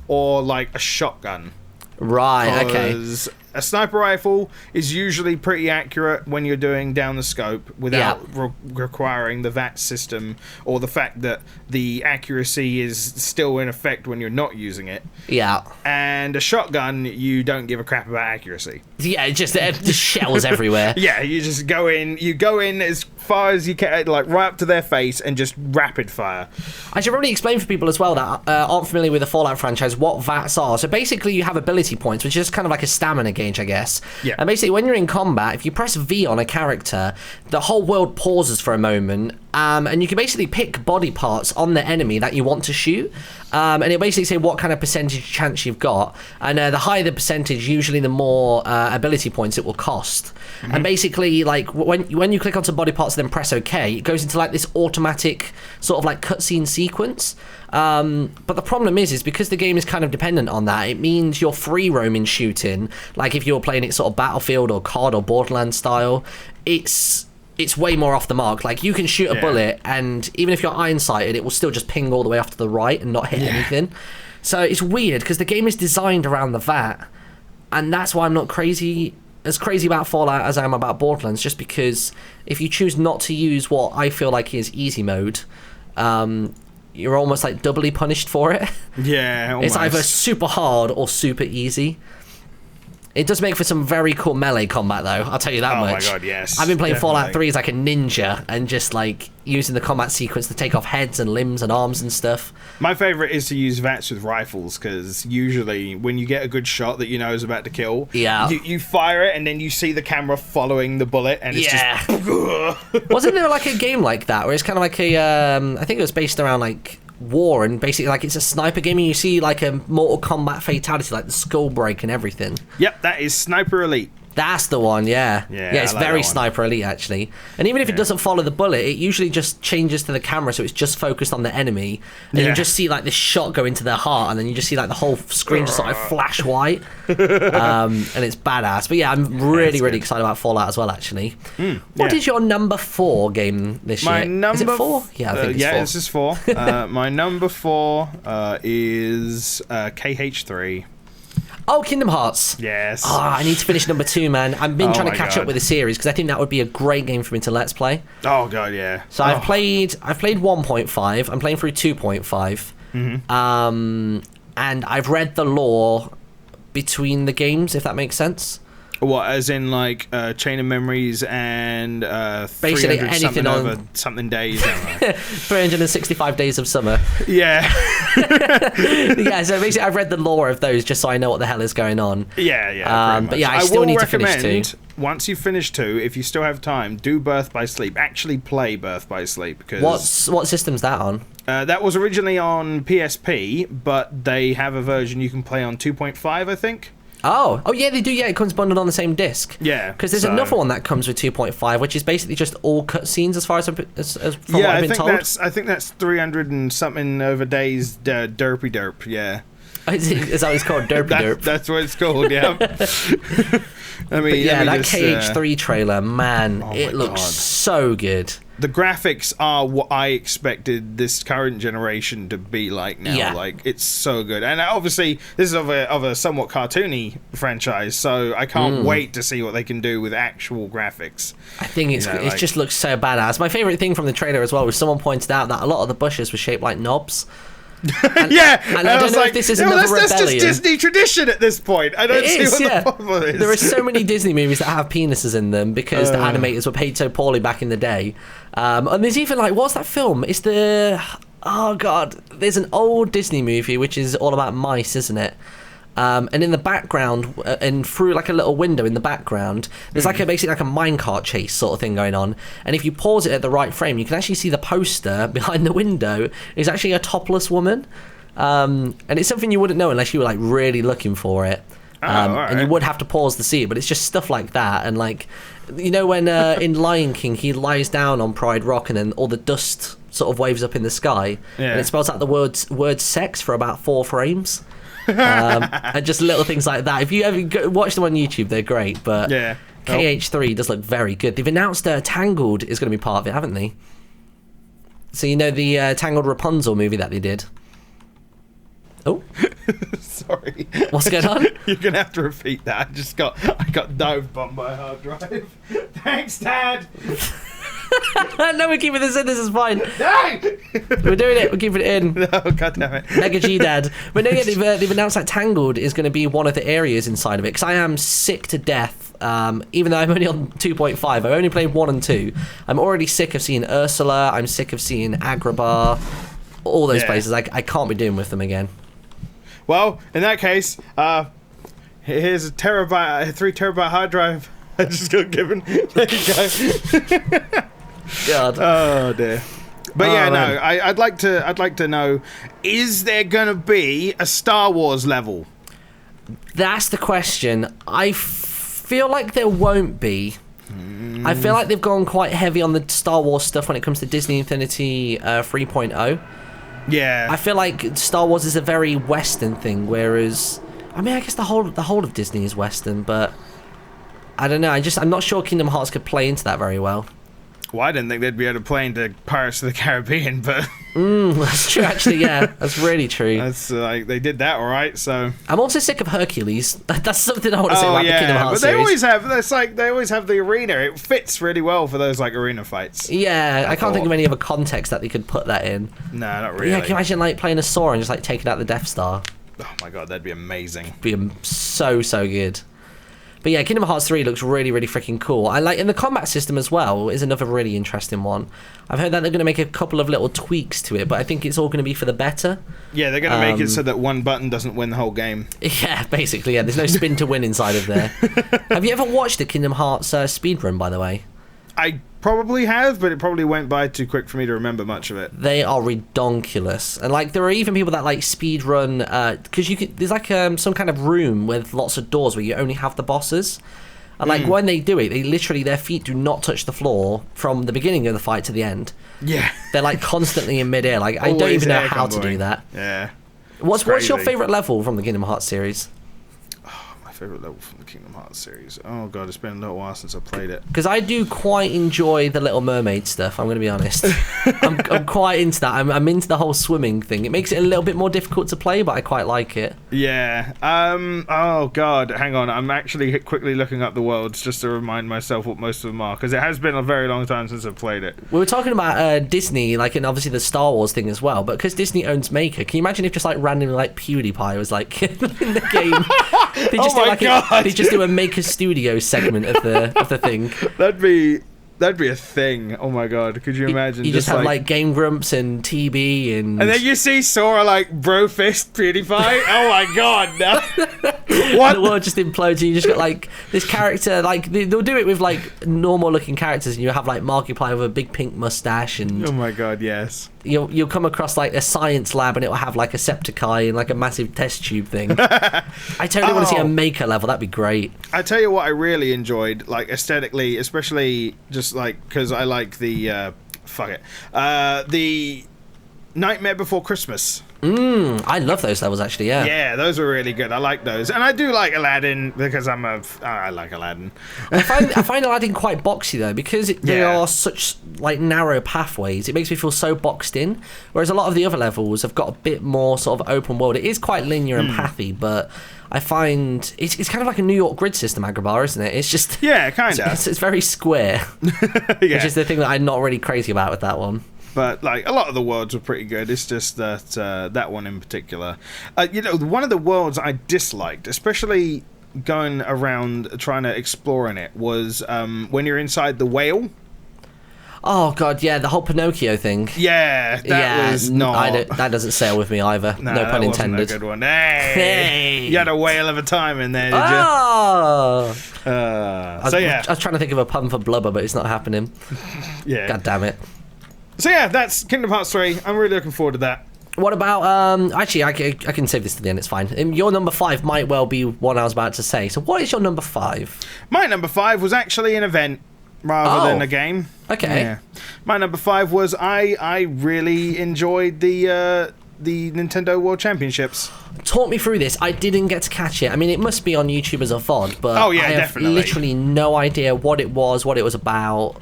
S2: or like a shotgun.
S1: Right, okay.
S2: Because a sniper rifle is usually pretty accurate when you're doing down the scope without requiring the VAT system or the fact that the accuracy is still in effect when you're not using it.
S1: Yeah.
S2: And a shotgun, you don't give a crap about accuracy.
S1: Yeah, it just shells everywhere.
S2: Yeah, you just go in as far as you can, like right up to their face and just rapid fire.
S1: I should probably explain for people as well that aren't familiar with the Fallout franchise what VATs are. So basically you have ability points, which is kind of like a stamina gauge, I guess.
S2: Yeah.
S1: And basically when you're in combat, if you press V on a character, the whole world pauses for a moment, and you can basically pick body parts on the enemy that you want to shoot, and it'll basically say what kind of percentage chance you've got, and the higher the percentage, usually the more ability points it will cost. And basically, like when you click onto body parts and then press OK, it goes into like this automatic sort of like cutscene sequence. But the problem is because the game is kind of dependent on that, it means you're free roaming shooting. Like if you're playing it sort of Battlefield or COD or Borderlands style, it's way more off the mark. Like you can shoot a bullet, and even if you're iron sighted, it will still just ping all the way off to the right and not hit anything. So it's weird because the game is designed around the VAT, and that's why I'm not crazy about Fallout as I am about Borderlands, just because if you choose not to use what I feel like is easy mode, you're almost like doubly punished for it.
S2: Yeah, almost.
S1: It's either super hard or super easy. It does make for some very cool melee combat, though. I'll tell you that much.
S2: Oh my god, yes.
S1: I've been playing
S2: Definitely.
S1: Fallout 3 as like a ninja and just like using the combat sequence to take off heads and limbs and arms and stuff.
S2: My favourite is to use VATs with rifles, because usually when you get a good shot that you know is about to kill, you fire it and then you see the camera following the bullet, and it's just...
S1: Wasn't there like a game like that where it's kind of like a... I think it was based around like war, and basically like it's a sniper game and you see like a Mortal Kombat fatality, like the skull break and everything.
S2: Yep, that is Sniper Elite.
S1: That's the one, yeah. Yeah, it's
S2: like
S1: very Sniper Elite, actually. And even if it doesn't follow the bullet, it usually just changes to the camera, so it's just focused on the enemy. And you just see, like, this shot go into their heart, and then you just see, like, the whole screen just sort of flash white. And it's badass. But, yeah, I'm really excited about Fallout as well, actually. What is your number 4 game this year? Is it 4? Yeah, I think it's 4.
S2: Yeah, this is 4. My number 4 is KH3.
S1: Oh, Kingdom Hearts.
S2: Yes.
S1: Oh, I need to finish number 2, man. I've been trying to catch up with the series because I think that would be a great game for me to let's play.
S2: Oh god, yeah.
S1: So I've played 1.5. I'm playing through 2.5. And I've read the lore between the games, if that makes sense.
S2: What, as in like Chain of Memories and
S1: basically anything
S2: over something days?
S1: 365 days of summer.
S2: Yeah.
S1: Yeah, so basically I've read the lore of those just so I know what the hell is going on.
S2: Yeah.
S1: But yeah, I still need to finish 2.
S2: Once you finish 2, if you still have time, do Birth by Sleep. Actually play Birth by Sleep, because
S1: what system's that on?
S2: That was originally on PSP, but they have a version you can play on 2.5, I think.
S1: Oh yeah, they do. Yeah, it comes bundled on the same disc.
S2: Yeah,
S1: because there's another one that comes with 2.5, which is basically just all cutscenes, as far as from what I've been told.
S2: I think that's 300 and something over days. Derpy derp. Yeah.
S1: Is that what it's called? Derpy derp.
S2: That's what it's called. Yeah. I mean,
S1: that KH3 trailer, man, it looks so good.
S2: The graphics are what I expected this current generation to be like now.
S1: Yeah.
S2: Like, it's so good. And obviously, this is of a somewhat cartoony franchise, so I can't wait to see what they can do with actual graphics.
S1: I think it just looks so badass. My favorite thing from the trailer as well was someone pointed out that a lot of the bushes were shaped like knobs. And,
S2: yeah,
S1: and I don't know if this is another rebellion.
S2: That's just Disney tradition at this point. I don't see what the problem is.
S1: There are so many Disney movies that have penises in them because the animators were paid so poorly back in the day. And there's even like, what's that film? It's oh god, there's an old Disney movie which is all about mice, isn't it? And in the background, and through like a little window in the background, there's like basically like a minecart chase sort of thing going on. And if you pause it at the right frame, you can actually see the poster behind the window is actually a topless woman. And it's something you wouldn't know unless you were like really looking for it. And you would have to pause to see it, but it's just stuff like that. And like, you know, when in Lion King he lies down on Pride Rock and then all the dust sort of waves up in the sky, and it spells out the word sex for about 4 frames. And just little things like that. If you ever watch them on YouTube, they're great. But KH3 does look very good. They've announced Tangled is going to be part of it, haven't they? So you know the Tangled Rapunzel movie that they did. Oh,
S2: sorry.
S1: What's going on?
S2: You're gonna have to repeat that. I got dived on my hard drive. Thanks, Dad.
S1: No, we're keeping this in. This is fine.
S2: No!
S1: We're doing it. We're keeping it in.
S2: No, God damn it.
S1: Mega G Dad. But no, yeah, they've announced that Tangled is going to be one of the areas inside of it. Because I am sick to death. Even though I'm only on 2.5, I've only played 1 and 2. I'm already sick of seeing Ursula. I'm sick of seeing Agrabah. All those places. I can't be doing with them again.
S2: Well, in that case, here's a 3 terabyte hard drive. I just got given. There you go.
S1: God.
S2: Oh dear. But I'd like to know, is there gonna be a Star Wars level?
S1: That's the question. I feel like there won't be. I feel like they've gone quite heavy on the Star Wars stuff when it comes to Disney Infinity 3.0. Yeah. I feel like Star Wars is a very Western thing, whereas I mean I guess the whole of Disney is Western, but I don't know. I'm not sure Kingdom Hearts could play into that very well.
S2: Well, I didn't think they'd be able to play into Pirates of the Caribbean, but
S1: That's true, actually, yeah. That's really true.
S2: that's like they did that all right. So
S1: I'm also sick of Hercules. That's something I want to say about the Kingdom Hearts
S2: but they
S1: series.
S2: always have. That's like they always have the arena. It fits really well for those like arena fights.
S1: Yeah, I can't think of any other context that they could put that in.
S2: No, not
S1: But
S2: really.
S1: yeah, can you imagine like playing a Sora and just like taking out the Death Star?
S2: Oh my god, that'd be amazing.
S1: Be so good. But yeah, Kingdom Hearts 3 looks really, really freaking cool. I like, and the combat system as well is another really interesting one. I've heard that they're going to make a couple of little tweaks to it, but I think it's all going to be for the better.
S2: Yeah, they're going to make it so that one button doesn't win the whole game.
S1: Yeah, basically, yeah. There's no spin to win inside of there. Have you ever watched the Kingdom Hearts speedrun, by the way?
S2: I probably have, but it probably went by too quick for me to remember much of it.
S1: They are redonkulous, and like there are even people that like speed run because you can. There's like some kind of room with lots of doors where you only have the bosses, and like when they do it, they literally their feet do not touch the floor from the beginning of the fight to the end.
S2: Yeah,
S1: They're like constantly in midair. Like I don't
S2: Always
S1: even know
S2: air
S1: how to
S2: comboing.
S1: do that.
S2: Yeah.
S1: What's your
S2: crazy.
S1: favorite level from the Kingdom Hearts series?
S2: My favorite level from the Kingdom Hearts series. Oh god, it's been a little while since I played it.
S1: Because I do quite enjoy the Little Mermaid stuff. I'm going to be honest. I'm quite into that. I'm into the whole swimming thing. It makes it a little bit more difficult to play, but I quite like it.
S2: Yeah. Oh god, hang on. I'm actually quickly looking up the worlds just to remind myself what most of them are, because it has been a very long time since I've played it.
S1: We were talking about Disney, like, and obviously the Star Wars thing as well. But because Disney owns Maker, can you imagine if just like randomly like PewDiePie was like in the game? They just
S2: Oh
S1: do
S2: my
S1: like
S2: God.
S1: they just do a Maker Studio segment of the thing.
S2: That'd be a thing. Oh my god, could you imagine?
S1: You just have like Game Grumps and TB and
S2: and then you see Sora like bro fist PewDiePie. Oh my god, no. What?
S1: the world just implodes and you just got like this character, like they'll do it with like normal looking characters and you have like Markiplier with a big pink mustache and
S2: Oh my god, yes.
S1: you'll come across like a science lab and it will have like a Septiceye and like a massive test tube thing. I totally want to see a Maker level. That'd be great.
S2: I tell you what I really enjoyed, like aesthetically, especially just like because I like the the Nightmare Before Christmas.
S1: I love those levels actually.
S2: Yeah, those were really good. I like those, and I do like Aladdin because I like Aladdin.
S1: I find Aladdin quite boxy though because they are such like narrow pathways. It makes me feel so boxed in. Whereas a lot of the other levels have got a bit more sort of open world. It is quite linear and pathy, but I find it's kind of like a New York grid system, Agrabah, isn't it? It's just
S2: Kind of.
S1: it's very square, which is the thing that I'm not really crazy about with that one.
S2: But like a lot of the worlds were pretty good. It's just that that one in particular. One of the worlds I disliked, especially going around trying to explore in it, was when you're inside the whale.
S1: Oh god, yeah, the whole Pinocchio thing.
S2: Yeah, that was not.
S1: That doesn't sail with me either. No pun
S2: that
S1: intended.
S2: wasn't a good one. Hey, you had a whale of a time in there, did
S1: Oh!
S2: you?
S1: I was trying to think of a pun for blubber, but it's not happening.
S2: Yeah.
S1: God damn it.
S2: So yeah, that's Kingdom Hearts 3. I'm really looking forward to that.
S1: What about, actually, I can save this to the end, it's fine. Your number 5 might well be one I was about to say. So what is your number 5?
S2: My number 5 was actually an event rather than a game.
S1: Okay.
S2: Yeah. My number 5 was I really enjoyed the Nintendo World Championships.
S1: Talk me through this. I didn't get to catch it. I mean, it must be on YouTube as a VOD, but
S2: Oh, yeah,
S1: I have
S2: definitely.
S1: literally no idea what it was about,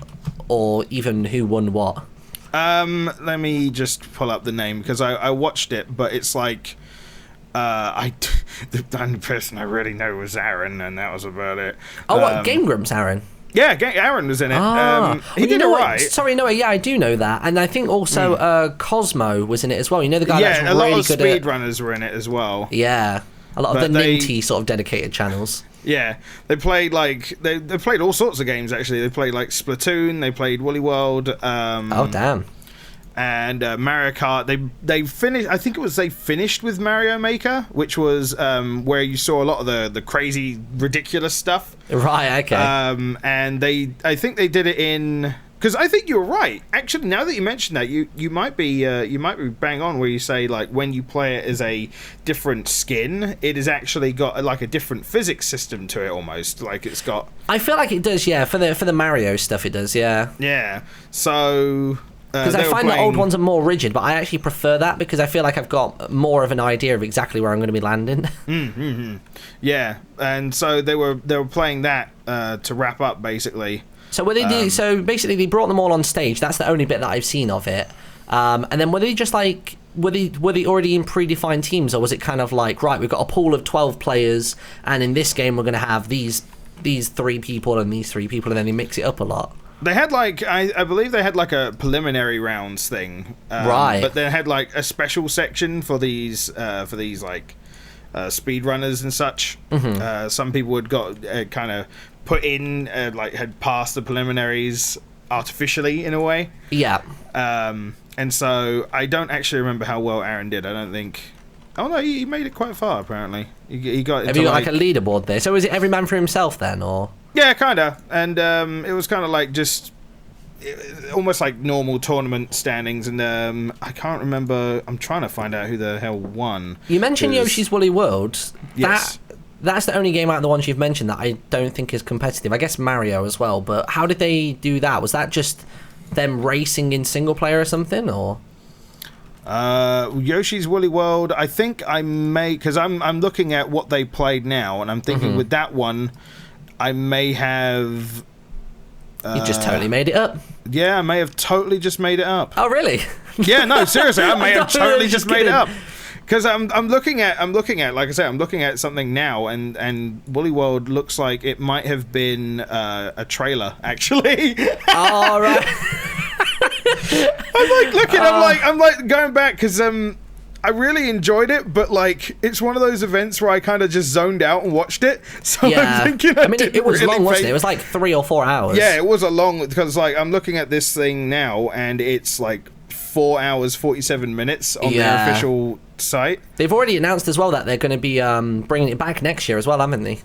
S1: or even who won what.
S2: Let me just pull up the name because I watched it, but it's like the only person I really know was Aaron, and that was about it.
S1: Oh, what? Game Grumps, Aaron?
S2: Yeah, Aaron was in it. He did
S1: know
S2: alright.
S1: Sorry, no, yeah, I do know that, and I think also Cosmo was in it as well. You know the guy that's
S2: Yeah, a lot
S1: really
S2: of
S1: good at.
S2: speedrunners were in it as well.
S1: Yeah, a lot of
S2: But
S1: the
S2: they-
S1: Ninty sort of dedicated channels.
S2: Yeah, they played like they played all sorts of games actually. They played like Splatoon, they played Woolly World.
S1: Oh damn!
S2: And Mario Kart. They finished. I think it was they finished with Mario Maker, which was where you saw a lot of the crazy, ridiculous stuff.
S1: Right. Okay.
S2: And I think they did it in. Because I think you're right. Actually, now that you mention that, you might be bang on where you say like when you play it as a different skin, it has actually got like a different physics system to it almost. Like it's got.
S1: I feel like it does. Yeah, for the Mario stuff, it does. Yeah.
S2: Yeah. So.
S1: Because I find the old ones are more rigid, but I actually prefer that because I feel like I've got more of an idea of exactly where I'm going to be landing.
S2: Yeah, and so they were playing that to wrap up basically.
S1: So were they so basically they brought them all on stage. That's the only bit that I've seen of it. And then were they just like were they already in predefined teams, or was it kind of like, right, we've got a pool of 12 players, and in this game we're going to have these 3 people and these 3 people, and then they mix it up a lot?
S2: They had like I believe they had like a preliminary rounds thing,
S1: right?
S2: But they had like a special section for these like speed runners and such. Some people had got kind of put in like had passed the preliminaries artificially in a way.
S1: Yeah.
S2: And so I don't actually remember how well Aaron did. I don't think. Oh no, he made it quite far apparently. He got.
S1: Have you got like a leaderboard there? So is it every man for himself then, or?
S2: Yeah, kinda. And it was kind of like just almost like normal tournament standings. And I can't remember. I'm trying to find out who the hell won.
S1: You mentioned Yoshi's Woolly World.
S2: Yes.
S1: That's the only game out of the ones you've mentioned that I don't think is competitive. I guess Mario as well, but how did they do that? Was that just them racing in single player or something, or?
S2: Yoshi's Woolly World, I think I may, because I'm looking at what they played now, and I'm thinking with that one, I may have.
S1: You just totally made it up.
S2: Yeah, I may have totally just made it up.
S1: Oh, really?
S2: Yeah, no, seriously, I may have totally just made it up. Because I'm looking at, like I said, I'm looking at something now, and Woolly World looks like it might have been a trailer, actually.
S1: All right.
S2: I'm like looking, I'm like going back because I really enjoyed it, but like it's one of those events where I kind of just zoned out and watched it. So
S1: yeah.
S2: I'm thinking,
S1: I mean, it was really long, wasn't it? It was like 3 or 4 hours.
S2: Yeah, it was a long, because like I'm looking at this thing now, and it's like 4 hours 47 minutes on their official site.
S1: They've already announced as well that they're going to be bringing it back next year as well, haven't they?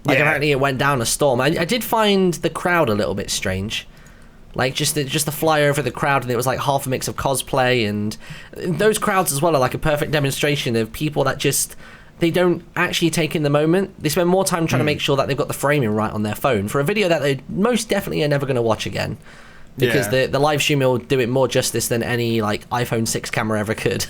S1: Like apparently it went down a storm. I did find the crowd a little bit strange. Like just the fly over the crowd, and it was like half a mix of cosplay, and those crowds as well are like a perfect demonstration of people that just, they don't actually take in the moment. They spend more time trying to make sure that they've got the framing right on their phone for a video that they most definitely are never going to watch again, because the live stream will do it more justice than any like iPhone 6 camera ever could.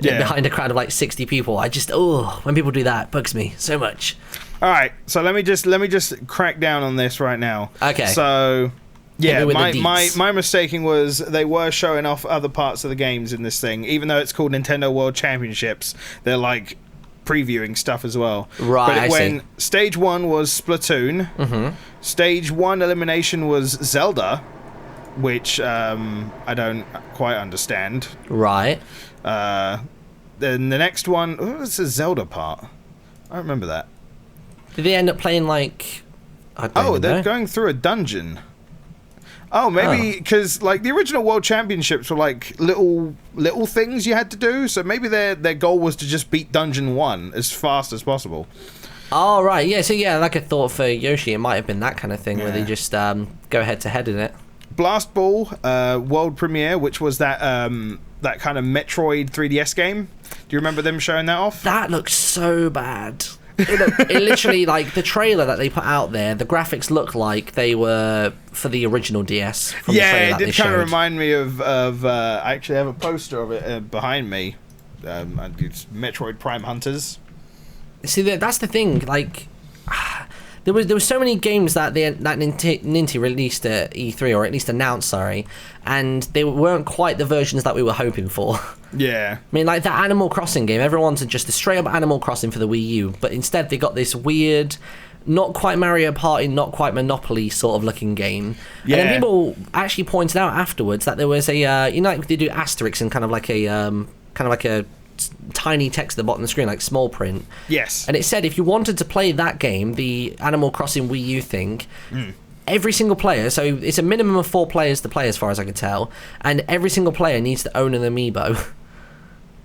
S1: Behind a crowd of like 60 people, I just when people do that, it bugs me so much.
S2: All right, so let me just crack down on this right now.
S1: Okay.
S2: So yeah, my mistaking was they were showing off other parts of the games in this thing, even though it's called Nintendo World Championships. They're like previewing stuff as well.
S1: Right.
S2: But stage 1 was Splatoon, stage 1 elimination was Zelda, which I don't quite understand.
S1: Right.
S2: Then the next one, what was the Zelda part? I don't remember that.
S1: Did they end up playing like? I don't
S2: they're
S1: know.
S2: going through a dungeon. Oh, maybe because like the original World Championships were like little things you had to do. So maybe their goal was to just beat Dungeon 1 as fast as possible.
S1: Oh right, yeah. So yeah, like I thought for Yoshi, it might have been that kind of thing where they just go head to head in it.
S2: Blast Ball world premiere, which was that that kind of Metroid 3DS game. Do you remember them showing that off?
S1: That looks so bad. It literally, like the trailer that they put out there, the graphics look like they were for the original DS. From the trailer
S2: it did kind of remind me of I actually have a poster of it behind me. It's Metroid Prime Hunters.
S1: See, that's the thing. Like, there was so many games that Ninty released at E3, or at least announced, sorry, and they weren't quite the versions that we were hoping for.
S2: Yeah.
S1: I mean, like that Animal Crossing game, everyone wanted just a straight up Animal Crossing for the Wii U, but instead they got this weird, not quite Mario Party, not quite Monopoly sort of looking game.
S2: Yeah.
S1: And then people actually pointed out afterwards that there was a, like they do asterisks and kind of like a tiny text at the bottom of the screen, like small print.
S2: Yes.
S1: And it said if you wanted to play that game, the Animal Crossing Wii U thing, every single player, so it's a minimum of 4 players to play as far as I can tell, and every single player needs to own an amiibo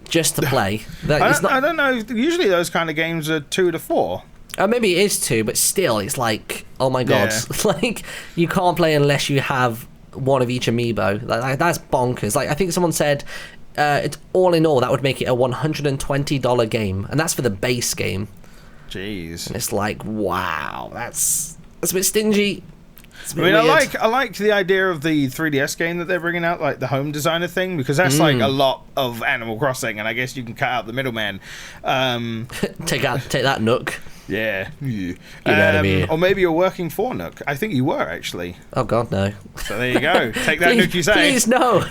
S1: just to play.
S2: I don't know, usually those kind of games are 2 to 4.
S1: Maybe it is 2, but still, it's like, oh my god.
S2: Yeah.
S1: Like, you can't play unless you have one of each amiibo. Like, that's bonkers. Like, I think someone said, it's all in all, that would make it a $120 game, and that's for the base game.
S2: Jeez.
S1: And it's like, wow, that's a bit stingy.
S2: I mean, I like the idea of the 3DS game that they're bringing out, like the home designer thing, because that's like a lot of Animal Crossing, and I guess you can cut out the middleman.
S1: Take that, Nook.
S2: Yeah.
S1: You know what I mean.
S2: Or maybe you're working for Nook. I think you were, actually.
S1: Oh, God, no.
S2: So there you go. Take that, Nook, you say.
S1: Please, no.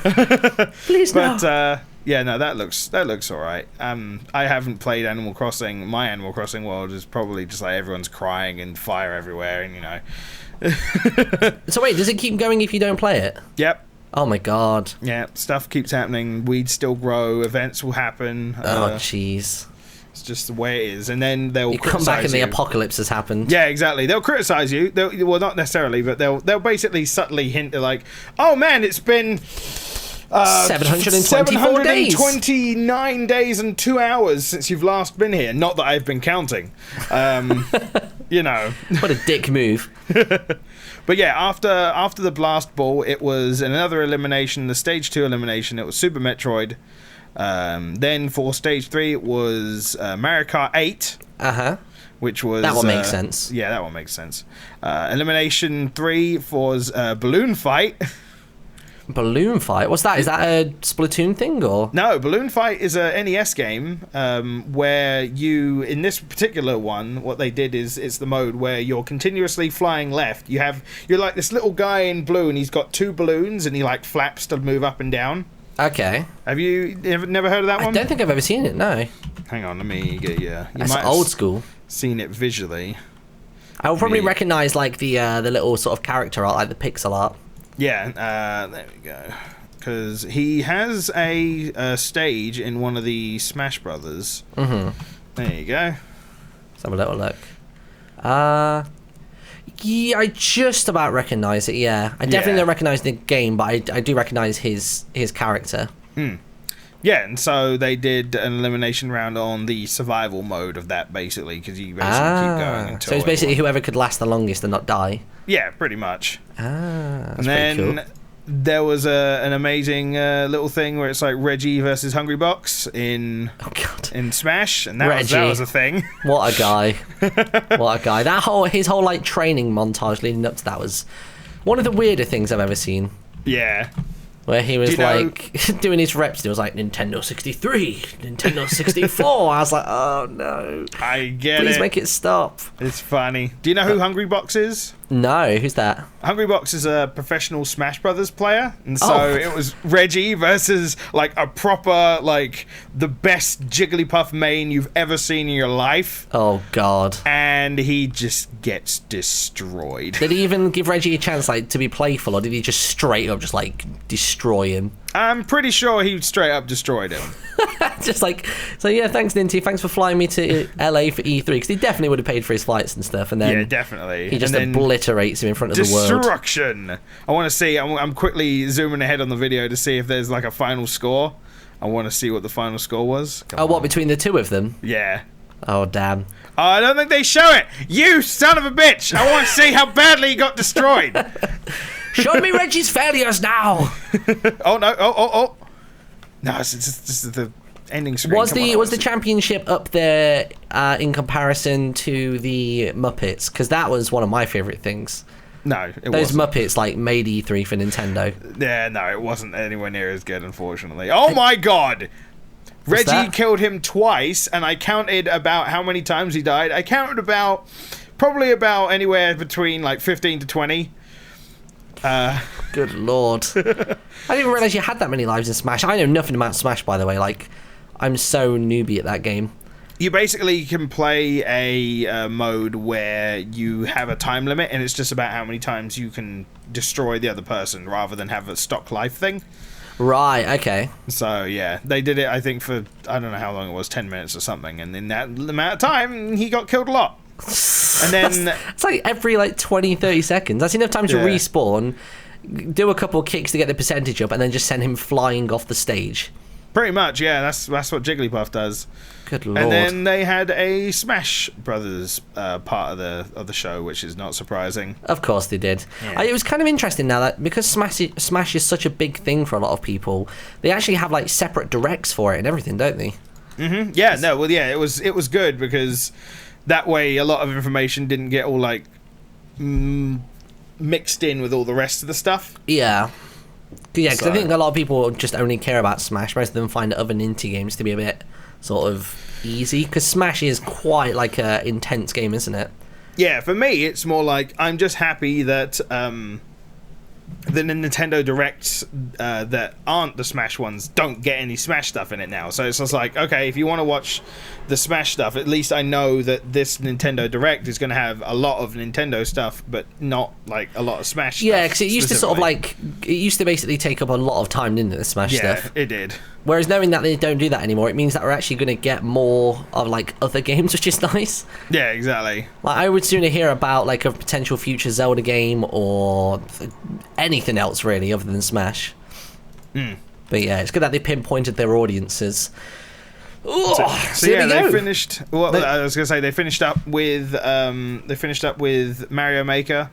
S1: Please, no.
S2: But, yeah, no, that looks all right. I haven't played Animal Crossing. My Animal Crossing world is probably just like everyone's crying and fire everywhere, and, you know.
S1: So wait, does it keep going if you don't play it?
S2: Yep.
S1: Oh my god.
S2: Yeah, stuff keeps happening. Weeds still grow. Events will happen.
S1: Oh jeez.
S2: It's just the way it is. And then they'll
S1: come back and the apocalypse has happened.
S2: Yeah, exactly. They'll criticize you. Well, not necessarily, but they'll basically subtly hint at like, oh man, it's been 729 days and 2 hours since you've last been here. Not that I've been counting. You know.
S1: What a dick move.
S2: But yeah, after the blast ball, it was another elimination, the stage 2 elimination. It was Super Metroid. Then for stage 3, it was Mario Kart 8. Which was
S1: that one makes sense.
S2: Yeah, that one makes sense. Elimination 3 was Balloon Fight.
S1: Balloon Fight? What's that? Is that a Splatoon thing or?
S2: No, Balloon Fight is a NES game where you, in this particular one, what they did is it's the mode where you're continuously flying left. You're like this little guy in blue, and he's got 2 balloons, and he like flaps to move up and down.
S1: Okay.
S2: Have you never heard of that one?
S1: I don't think I've ever seen it. No.
S2: Hang on, let me get you.
S1: That's old school.
S2: Seen it visually.
S1: I will probably recognize like the little sort of character art, like the pixel art.
S2: Yeah, there we go. Because he has a stage in one of the Smash Brothers. There you go.
S1: Let's have a little look. Yeah, I just about recognise it. Yeah, I definitely don't recognise the game, but I do recognise his character.
S2: Yeah, and so they did an elimination round on the survival mode of that, basically, because you basically keep going until...
S1: So it's basically whoever could last the longest and not die?
S2: Yeah, pretty much.
S1: That's
S2: and then
S1: cool.
S2: There was an amazing little thing where it's like Reggie versus Hungrybox in Smash, and that was a thing.
S1: What a guy. What a guy. His whole like training montage leading up to that was one of the weirder things I've ever seen.
S2: Yeah.
S1: Where he was like doing his reps. It was like Nintendo 63, Nintendo 64. I was like, oh no.
S2: I get it.
S1: Please make it stop.
S2: It's funny. Do you know who Hungrybox is?
S1: No, who's that?
S2: Hungrybox is a professional Smash Brothers player, and so it was Reggie versus like a proper, like the best Jigglypuff main you've ever seen in your life.
S1: Oh god.
S2: And he just gets destroyed.
S1: Did he even give Reggie a chance like to be playful, or did he just straight up just like destroy him?
S2: I'm pretty sure he straight up destroyed him.
S1: Just like, so yeah, thanks Ninty, thanks for flying me to LA for E3, because he definitely would have paid for his flights and stuff, and then
S2: definitely
S1: he just obliterates him in front of the world.
S2: Destruction. I want to see. I'm quickly zooming ahead on the video to see if there's like a final score. I want to see what the final score was.
S1: What, between the two of them?
S2: Yeah.
S1: Oh damn.
S2: Oh, I don't think they show it. You son of a bitch! I want to see how badly he got destroyed.
S1: Show me Reggie's failures now.
S2: Oh no! Oh! No, this is the ending screen.
S1: Was the championship up there in comparison to the Muppets? Because that was one of my favourite things.
S2: No,
S1: those Muppets like made E3 for Nintendo.
S2: Yeah, no, it wasn't anywhere near as good, unfortunately. Oh my god! Reggie killed him twice, and I counted about how many times he died. I counted probably about anywhere between like 15 to 20.
S1: Good lord. I didn't realise you had that many lives in Smash. I know nothing about Smash, by the way. Like, I'm so newbie at that game.
S2: You basically can play a mode where you have a time limit, and it's just about how many times you can destroy the other person rather than have a stock life thing.
S1: Right, okay.
S2: So, yeah, they did it, I think, for, I don't know how long it was, 10 minutes or something, and in that amount of time, he got killed a lot. And then...
S1: It's like every, 20, 30 seconds. That's enough time to respawn, do a couple of kicks to get the percentage up, and then just send him flying off the stage.
S2: Pretty much, yeah, that's what Jigglypuff does.
S1: Good lord.
S2: And then they had a Smash Brothers part of the show, which is not surprising.
S1: Of course they did. Yeah. It was kind of interesting now that because Smash is such a big thing for a lot of people, they actually have separate directs for it and everything, don't they?
S2: Mm-hmm. Yeah, no, well, yeah, it was good because that way a lot of information didn't get all mixed in with all the rest of the stuff.
S1: Yeah. Yeah, because I think a lot of people just only care about Smash. Most of them find other Ninty games to be a bit sort of easy, because Smash is quite like a intense game, isn't it?
S2: Yeah, for me, it's more like I'm just happy that the Nintendo Directs that aren't the Smash ones don't get any Smash stuff in it now. So it's just like, okay, if you want to watch the Smash stuff, at least I know that this Nintendo Direct is going to have a lot of Nintendo stuff, but not like a lot of Smash stuff.
S1: Yeah, because it used to sort of like, it used to basically take up a lot of time, didn't it, the Smash stuff?
S2: Yeah, it did.
S1: Whereas knowing that they don't do that anymore, it means that we're actually going to get more of like other games, which is nice.
S2: Yeah, exactly.
S1: Like, I would sooner hear about like a potential future Zelda game or anything else really other than Smash. But yeah, it's good that they pinpointed their audiences. Ooh,
S2: so yeah, they finished. Well, I was gonna say they finished up with Mario Maker.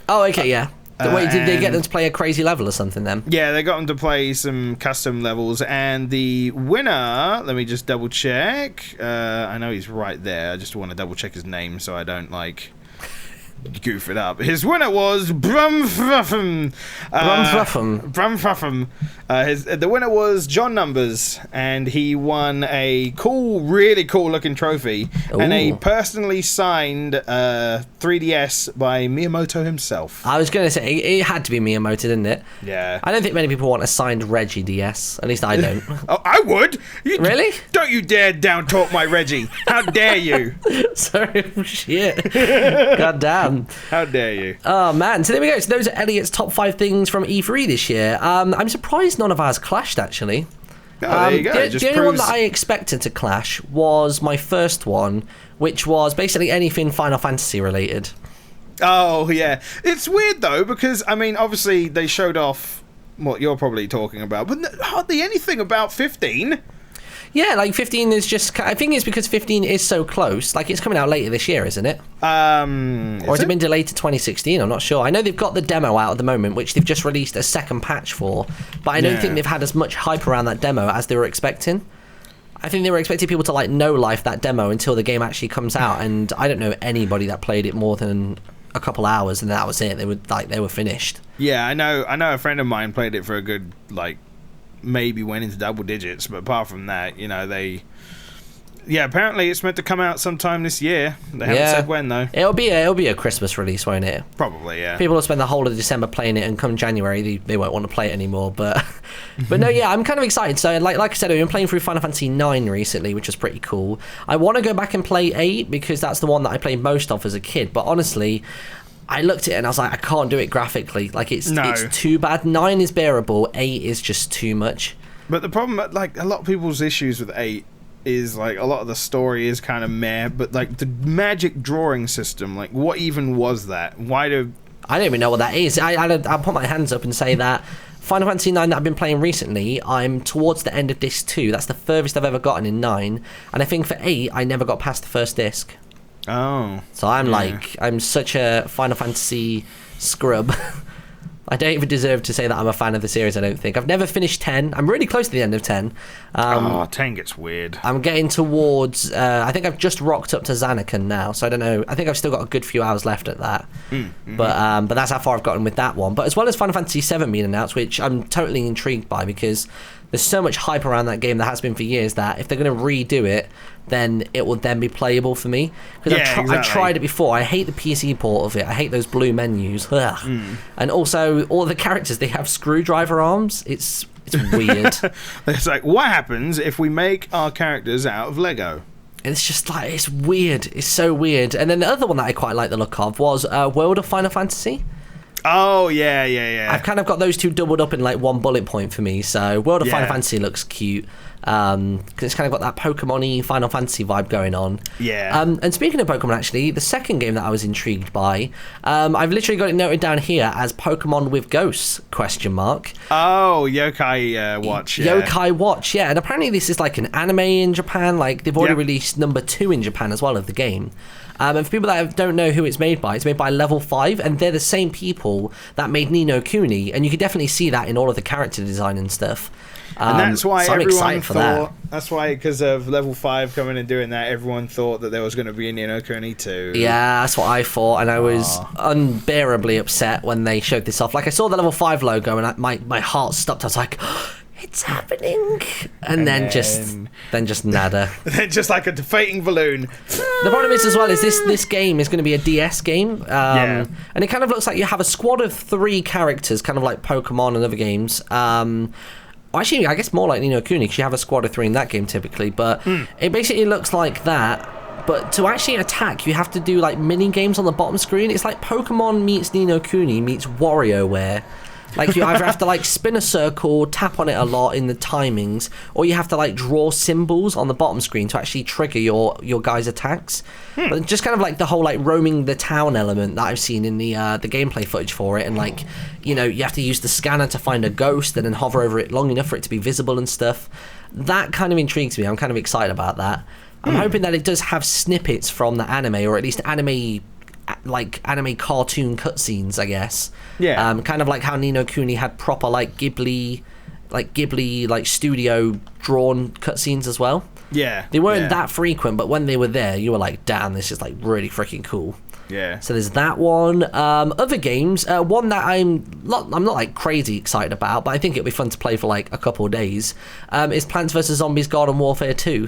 S1: Oh, okay, yeah. Wait, did they get them to play a crazy level or something then?
S2: Yeah, they got them to play some custom levels, and the winner, let me just double check. I know he's right there. I just want to double check his name so I don't like goof it up. His winner was Brumfuffum. The winner was John Numbers, and he won a really cool looking trophy. Ooh. And a personally signed 3DS by Miyamoto himself.
S1: I was going to say, it had to be Miyamoto, didn't it?
S2: Yeah.
S1: I don't think many people want a signed Reggie DS. At least I don't.
S2: Oh, I would.
S1: Really?
S2: Don't you dare down talk my Reggie. How dare you?
S1: Sorry, shit. God damn.
S2: How dare you?
S1: Oh man, so there we go. So those are Elliot's top 5 things from E3 this year. I'm surprised none of ours clashed, actually.
S2: Oh, there you go.
S1: The only one that I expected to clash was my first one, which was basically anything Final Fantasy related.
S2: Oh yeah, it's weird though, because I mean, obviously they showed off what you're probably talking about, but hardly anything about 15.
S1: Yeah, like 15 is just... I think it's because 15 is so close. Like, it's coming out later this year, isn't it? Or has it been delayed to 2016? I'm not sure. I know they've got the demo out at the moment, which they've just released a second patch for, but I don't think they've had as much hype around that demo as they were expecting. I think they were expecting people to, like, no-life that demo until the game actually comes out, and I don't know anybody that played it more than a couple hours, and that was it. They were finished.
S2: Yeah, I know a friend of mine played it for a good, like, maybe went into double digits, but apart from that, you know, apparently it's meant to come out sometime this year. They haven't said when though.
S1: It'll be a Christmas release, won't it?
S2: Probably, yeah.
S1: People will spend the whole of December playing it, and come January they won't want to play it anymore. But no, yeah, I'm kind of excited. So like I said, I've been playing through Final Fantasy 9 recently, which was pretty cool. I want to go back and play 8 because that's the one that I played most of as a kid. But honestly, I looked at it and I was like, I can't do it graphically. Like, it's too bad. 9 is bearable. 8 is just too much.
S2: But the problem, like, a lot of people's issues with 8 is, like, a lot of the story is kind of meh, but, like, the magic drawing system, like, what even was that? I don't
S1: even know what that is. I'll put my hands up and say that Final Fantasy 9 that I've been playing recently, I'm towards the end of disc 2. That's the furthest I've ever gotten in 9. And I think for 8, I never got past the first disc.
S2: Oh.
S1: So I'm such a Final Fantasy scrub. I don't even deserve to say that I'm a fan of the series, I don't think. I've never finished 10. I'm really close to the end of 10.
S2: 10 gets weird.
S1: I'm getting towards... I think I've just rocked up to Xanacan now, so I don't know. I think I've still got a good few hours left at that. But that's how far I've gotten with that one. But as well as Final Fantasy 7 being announced, which I'm totally intrigued by, because there's so much hype around that game that has been for years, that if they're going to redo it, then it will then be playable for me. Because I've tried it before. I hate the PC port of it. I hate those blue menus. And also, all the characters, they have screwdriver arms. It's weird.
S2: It's like, what happens if we make our characters out of Lego?
S1: And it's just like, it's weird. It's so weird. And then the other one that I quite like the look of was World of Final Fantasy.
S2: Oh, yeah.
S1: I've kind of got those two doubled up in like one bullet point for me. So World of Final Fantasy looks cute. Because it's kind of got that Pokemon-y Final Fantasy vibe going on.
S2: Yeah.
S1: And speaking of Pokemon, actually, the second game that I was intrigued by, I've literally got it noted down here as Pokemon with Ghosts, ?
S2: Oh, Yokai Watch, yeah.
S1: Yokai Watch, yeah. And apparently this is like an anime in Japan. Like, they've already released number 2 in Japan as well of the game. And for people that don't know who it's made by Level 5, and they're the same people that made Ni no Kuni, and you can definitely see that in all of the character design and stuff.
S2: And that's why
S1: so
S2: everyone thought... That's why, because of Level 5 coming and doing that, everyone thought that there was going to be a Ni no Kuni 2.
S1: Yeah, that's what I thought, and I was unbearably upset when they showed this off. Like, I saw the Level 5 logo, and my heart stopped. I was like... it's happening, and then just nada.
S2: Then just like a deflating balloon.
S1: The problem is as well is this game is going to be a DS game, and it kind of looks like you have a squad of 3 characters, kind of like Pokemon and other games. Actually, I guess more like Ni no Kuni, because you have a squad of 3 in that game typically, but it basically looks like that. But to actually attack, you have to do like mini games on the bottom screen. It's like Pokemon meets Ni no Kuni meets WarioWare. Like you either have to like spin a circle, tap on it a lot in the timings, or you have to like draw symbols on the bottom screen to actually trigger your guys' attacks. But just kind of like the whole like roaming the town element that I've seen in the gameplay footage for it, and like, you know, you have to use the scanner to find a ghost and then hover over it long enough for it to be visible and stuff. That kind of intrigues me. I'm kind of excited about that. I'm hoping that it does have snippets from the anime, or at least anime cartoon cutscenes, I guess.
S2: Yeah.
S1: Kind of like how Ni no Kuni had proper like Ghibli studio drawn cutscenes as well.
S2: Yeah.
S1: They weren't that frequent, but when they were there, you were like, damn, this is like really freaking cool.
S2: Yeah.
S1: So there's that one. Other games, one that I'm not like crazy excited about, but I think it'll be fun to play for like a couple of days, is Plants vs Zombies Garden Warfare 2.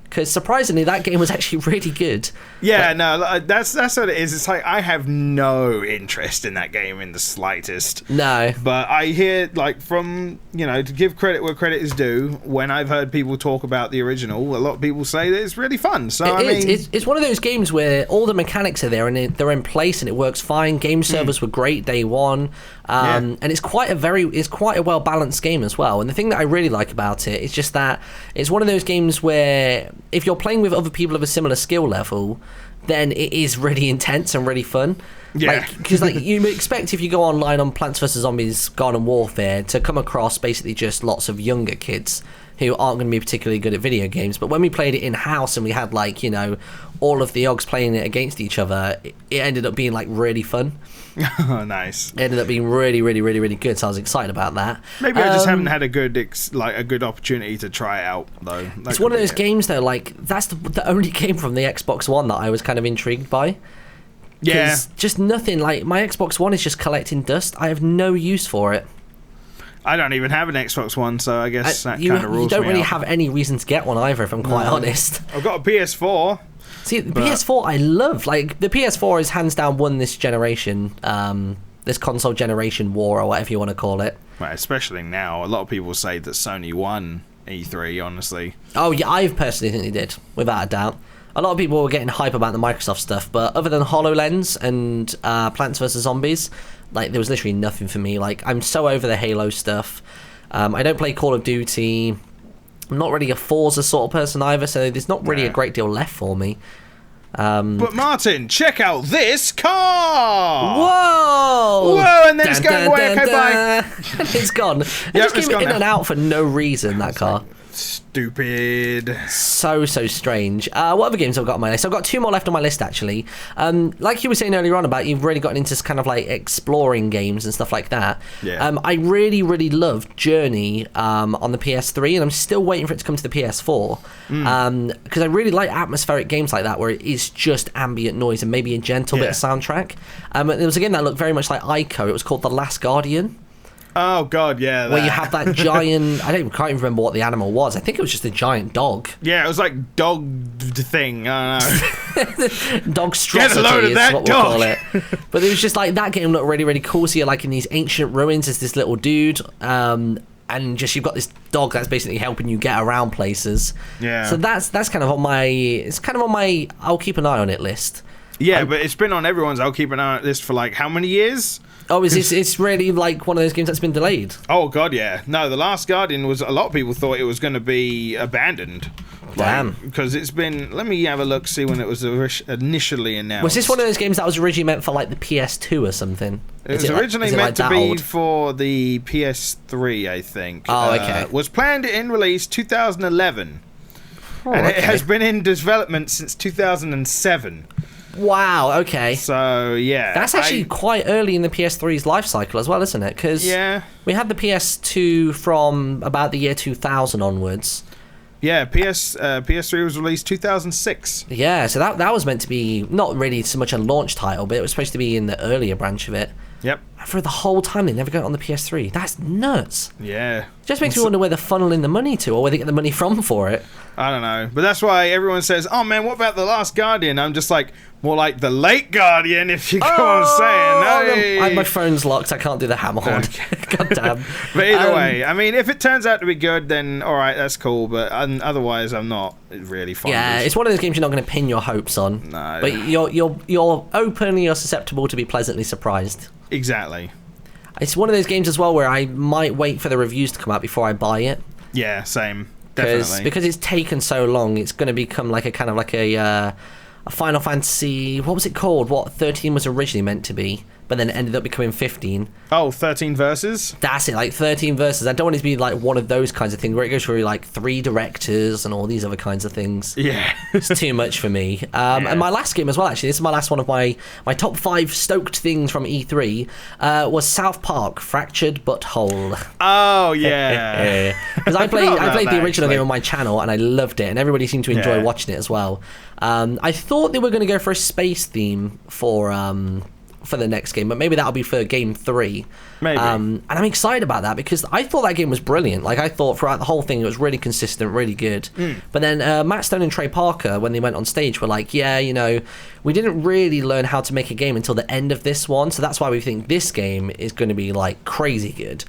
S1: Because surprisingly, that game was actually really good.
S2: Yeah, no, that's what it is. It's like I have no interest in that game in the slightest.
S1: No.
S2: But I hear, like, from, you know, to give credit where credit is due, when I've heard people talk about the original, a lot of people say that it's really fun. So
S1: it's one of those games where all the mechanics are there and they're in place and it works fine. Game servers were great day one. And it's quite a well balanced game as well. And the thing that I really like about it is just that it's one of those games where if you're playing with other people of a similar skill level, then it is really intense and really fun.
S2: Yeah.
S1: Because like you expect if you go online on Plants vs Zombies Garden Warfare to come across basically just lots of younger kids who aren't going to be particularly good at video games. But when we played it in-house and we had, like, you know, all of the Yogs playing it against each other, it ended up being, like, really fun.
S2: Oh, nice.
S1: It ended up being really, really, really, really good, so I was excited about that.
S2: Maybe I just haven't had a good opportunity to try it out, though.
S1: It's one of those games, though, like, that's the only game from the Xbox One that I was kind of intrigued by.
S2: Yeah.
S1: Just nothing, like, my Xbox One is just collecting dust. I have no use for it.
S2: I don't even have an Xbox One, so I guess that kind of rules me out.
S1: You don't really have any reason to get one either, if I'm quite honest.
S2: I've got a PS4.
S1: See, the PS4 I love. Like, the PS4 is hands down won this generation, this console generation war, or whatever you want to call it.
S2: Right, especially now. A lot of people say that Sony won E3, honestly.
S1: Oh, yeah, I personally think they did, without a doubt. A lot of people were getting hype about the Microsoft stuff, but other than HoloLens and Plants vs. Zombies, like, there was literally nothing for me. Like, I'm so over the Halo stuff. I don't play Call of Duty. I'm not really a Forza sort of person either, so there's not really a great deal left for me.
S2: But Martin, check out this car!
S1: Whoa!
S2: Whoa, and then it's going away. Okay, bye.
S1: It's gone. It just came in and out for no reason, that car.
S2: Stupid.
S1: So strange. What other games have I got on my list? I've got 2 more left on my list, actually. Like you were saying earlier on about you've really gotten into kind of like exploring games and stuff like that.
S2: Yeah.
S1: I really, really loved Journey on the PS3, and I'm still waiting for it to come to the PS4. Because I really like atmospheric games like that, where it is just ambient noise and maybe a gentle bit of soundtrack. There was a game that looked very much like Ico. It was called The Last Guardian.
S2: Oh, God, yeah.
S1: Where you have that giant... can't even remember what the animal was. I think it was just a giant dog.
S2: Yeah, it was like dog thing. I don't know.
S1: Dogstrosity is what we'll call it. But it was just like, that game looked really, really cool. So you're like in these ancient ruins as this little dude. And just you've got this dog that's basically helping you get around places.
S2: Yeah.
S1: So that's kind of on my... It's kind of on my I'll keep an eye on it list.
S2: Yeah, but it's been on everyone's I'll keep an eye on it list for like how many years?
S1: Oh, it's really like one of those games that's been delayed?
S2: Oh, God, yeah. No, The Last Guardian was... A lot of people thought it was going to be abandoned.
S1: Damn.
S2: Because it's been... Let me have a look, see when it was initially announced.
S1: Was this one of those games that was originally meant for, like, the PS2 or something?
S2: It was originally meant to be for the PS3, I think.
S1: Oh, okay.
S2: Was planned in release 2011. And it has been in development since 2007.
S1: Wow, okay.
S2: So, yeah.
S1: That's actually quite early in the PS3's life cycle as well, isn't it? Because we had the PS2 from about the year 2000 onwards.
S2: Yeah, PS3 was released 2006.
S1: Yeah, so that was meant to be not really so much a launch title, but it was supposed to be in the earlier branch of it.
S2: Yep.
S1: for the whole time they never got it on the PS3. That's nuts.
S2: Yeah.
S1: Just makes me wonder where they're funneling the money to, or where they get the money from for it.
S2: I don't know. But that's why everyone says, oh man, what about The Last Guardian? I'm just like, more like The Late Guardian, if you know what I'm saying. Hey.
S1: My phone's locked. I can't do the hammer horn. God damn.
S2: But either way, I mean, if it turns out to be good, then all right, that's cool. But otherwise, I'm not really fond of.
S1: Yeah, it's one of those games you're not going to pin your hopes on.
S2: No.
S1: But you're open, you're susceptible to be pleasantly surprised.
S2: Exactly.
S1: It's one of those games as well where I might wait for the reviews to come out before I buy it.
S2: Yeah, same. Definitely.
S1: Because it's taken so long, it's going to become like a kind of like a Final Fantasy. What was it called? What 13 was originally meant to be, but then ended up becoming 15.
S2: Oh, 13 verses?
S1: That's it, like 13 verses. I don't want it to be like one of those kinds of things where it goes through like 3 directors and all these other kinds of things.
S2: Yeah.
S1: It's too much for me. And my last game as well, actually, this is my last one of my top 5 stoked things from E3, was South Park, Fractured But Whole.
S2: Oh, yeah.
S1: Because I played the original game on my channel and I loved it, and everybody seemed to enjoy watching it as well. I thought they were going to go for a space theme for the next game, but maybe that'll be for game 3.
S2: Maybe.
S1: And I'm excited about that because I thought that game was brilliant. Like, I thought throughout the whole thing it was really consistent, really good. But then Matt Stone and Trey Parker, when they went on stage, were like, yeah, you know, we didn't really learn how to make a game until the end of this one, so that's why we think this game is going to be like crazy good.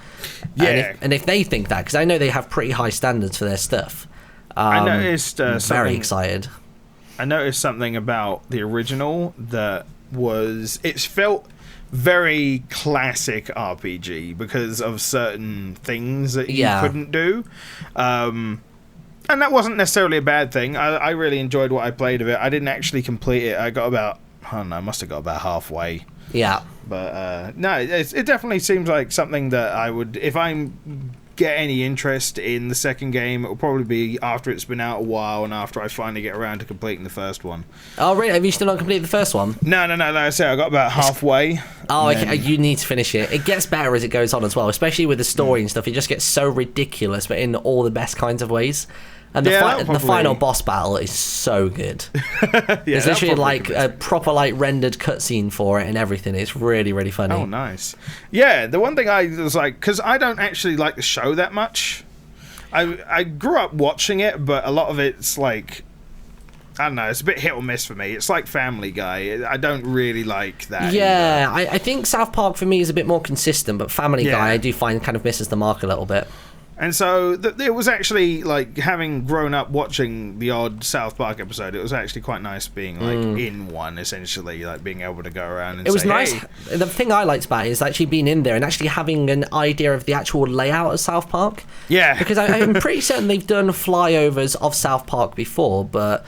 S2: Yeah.
S1: And if they think that, because I know they have pretty high standards for their stuff,
S2: I noticed
S1: I'm very excited.
S2: I noticed something about the original that it felt very classic RPG because of certain things that you couldn't do, and that wasn't necessarily a bad thing. I really enjoyed what I played of it. I didn't actually complete it. I got about, I don't know, I must have got about halfway.
S1: Yeah,
S2: but no, it definitely seems like something that I would, if I get any interest in the second game, it will probably be after it's been out a while and after I finally get around to completing the first one.
S1: Oh, really? Have you still not completed the first one?
S2: No, like I said, I got about halfway.
S1: Oh, okay. You need to finish it. It gets better as it goes on as well, especially with the story and stuff. It just gets so ridiculous, but in all the best kinds of ways. And the final boss battle is so good. It's literally like a proper like rendered cutscene for it and everything. It's really, really funny.
S2: Oh, nice. Yeah, the one thing I was like, because I don't actually like the show that much. I grew up watching it, but a lot of it's like, I don't know, it's a bit hit or miss for me. It's like Family Guy. I don't really like that.
S1: Yeah, I think South Park for me is a bit more consistent, but Family Guy I do find kind of misses the mark a little bit.
S2: And so it was actually, like, having grown up watching the odd South Park episode, it was actually quite nice being, like, in one, essentially, like, being able to go around and
S1: it was nice. The thing I liked about it is actually being in there and actually having an idea of the actual layout of South Park.
S2: Yeah.
S1: Because I'm pretty certain they've done flyovers of South Park before, but...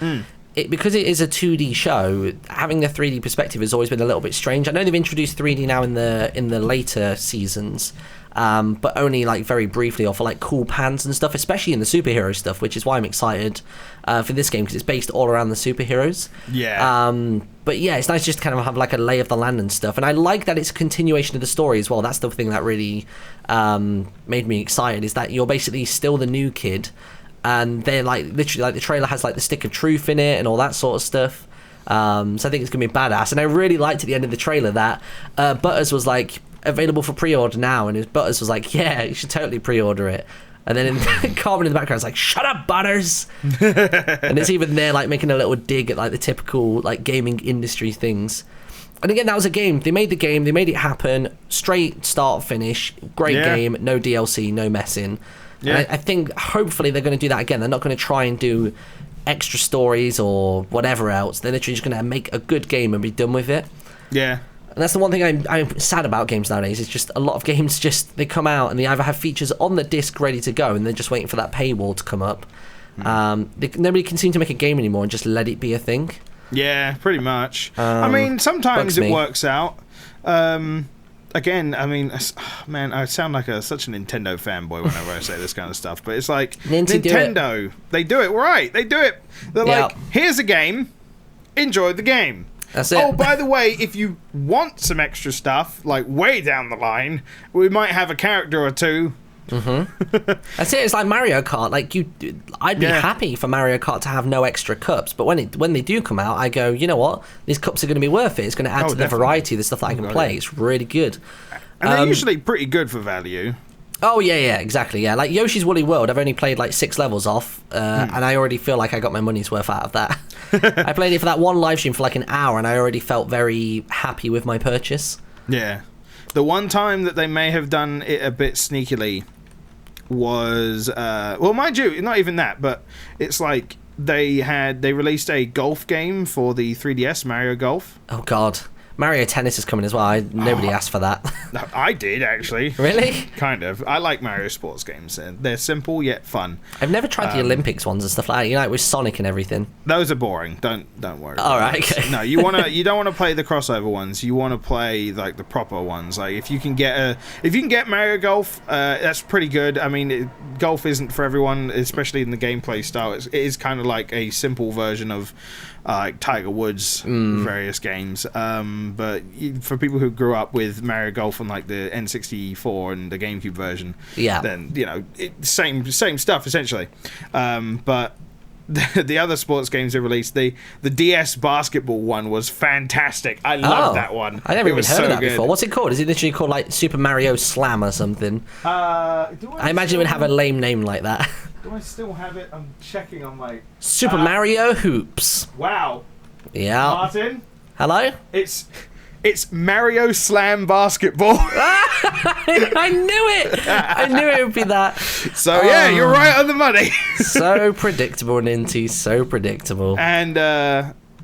S1: because it is a 2D show, having the 3D perspective has always been a little bit strange. I know they've introduced 3D now in the later seasons, but only like very briefly or for like cool pans and stuff, especially in the superhero stuff, which is why I'm excited for this game because it's based all around the superheroes.
S2: Yeah.
S1: But yeah, it's nice just to kind of have like a lay of the land and stuff, and I like that it's a continuation of the story as well. That's the thing that really made me excited, is that you're basically still the new kid. And they're like literally like the trailer has like the stick of truth in it and all that sort of stuff. So I think it's gonna be badass. And I really liked at the end of the trailer that Butters was like available for pre-order now, and Butters was like, yeah, you should totally pre-order it. And then Carmen in the background is like, shut up, Butters. And it's even there like making a little dig at like the typical like gaming industry things. And again, that was a game. They made the game, they made it happen, straight start finish, great game, no DLC, no messing. Yeah. And I think hopefully they're going to do that again. They're not going to try and do extra stories or whatever else. They're literally just going to make a good game and be done with it.
S2: Yeah.
S1: And that's the one thing I'm sad about games nowadays. It's just a lot of games they come out and they either have features on the disc ready to go and they're just waiting for that paywall to come up. Nobody can seem to make a game anymore and just let it be a thing.
S2: Yeah, pretty much. I mean, sometimes it works out. Again, I mean, man, I sound like such a Nintendo fanboy whenever I say this kind of stuff, but it's like, Nintendo, they do it right. They do it. They're like, here's a game, enjoy the game.
S1: That's it.
S2: Oh, by the way, if you want some extra stuff, like way down the line, we might have a character or two.
S1: That's it. It's like Mario Kart. Like I'd be happy for Mario Kart to have no extra cups, but when they do come out, I go, you know what? These cups are going to be worth it. It's going to add to the variety of the stuff that I can play. It's really good.
S2: And they're usually pretty good for value.
S1: Oh, yeah, exactly, yeah. Like Yoshi's Woolly World, I've only played like 6 levels off, and I already feel like I got my money's worth out of that. I played it for that one live stream for like an hour, and I already felt very happy with my purchase.
S2: Yeah. The one time that they may have done it a bit sneakily was, well, mind you, not even that, but it's like they released a golf game for the 3DS, Mario Golf.
S1: Oh, God. Mario Tennis is coming as well. Nobody asked for that.
S2: No, I did, actually.
S1: Really?
S2: Kind of. I like Mario sports games. They're simple yet fun.
S1: I've never tried the Olympics ones and stuff like that. You know, like with Sonic and everything.
S2: Those are boring. Don't worry.
S1: All right. Okay.
S2: No, you don't want to play the crossover ones. You want to play like the proper ones. Like if you can get Mario Golf, that's pretty good. I mean, golf isn't for everyone, especially in the gameplay style. It is kind of like a simple version of like Tiger Woods various games. But for people who grew up with Mario Golf on like the N64 and the GameCube version, then same stuff essentially. But the other sports games they released, the DS basketball one was fantastic. I love that one.
S1: I never even heard of that before. What's it called? Is it literally called like Super Mario Slam or something? I imagine it would have a lame name like that.
S2: Do I still have it? I'm checking on my
S1: Super Mario Hoops.
S2: Wow.
S1: Yeah.
S2: Martin.
S1: Hello?
S2: It's Mario Slam Basketball.
S1: I knew it. I knew it would be that.
S2: So yeah, you're right on the money.
S1: So predictable, Ninty. So predictable.
S2: And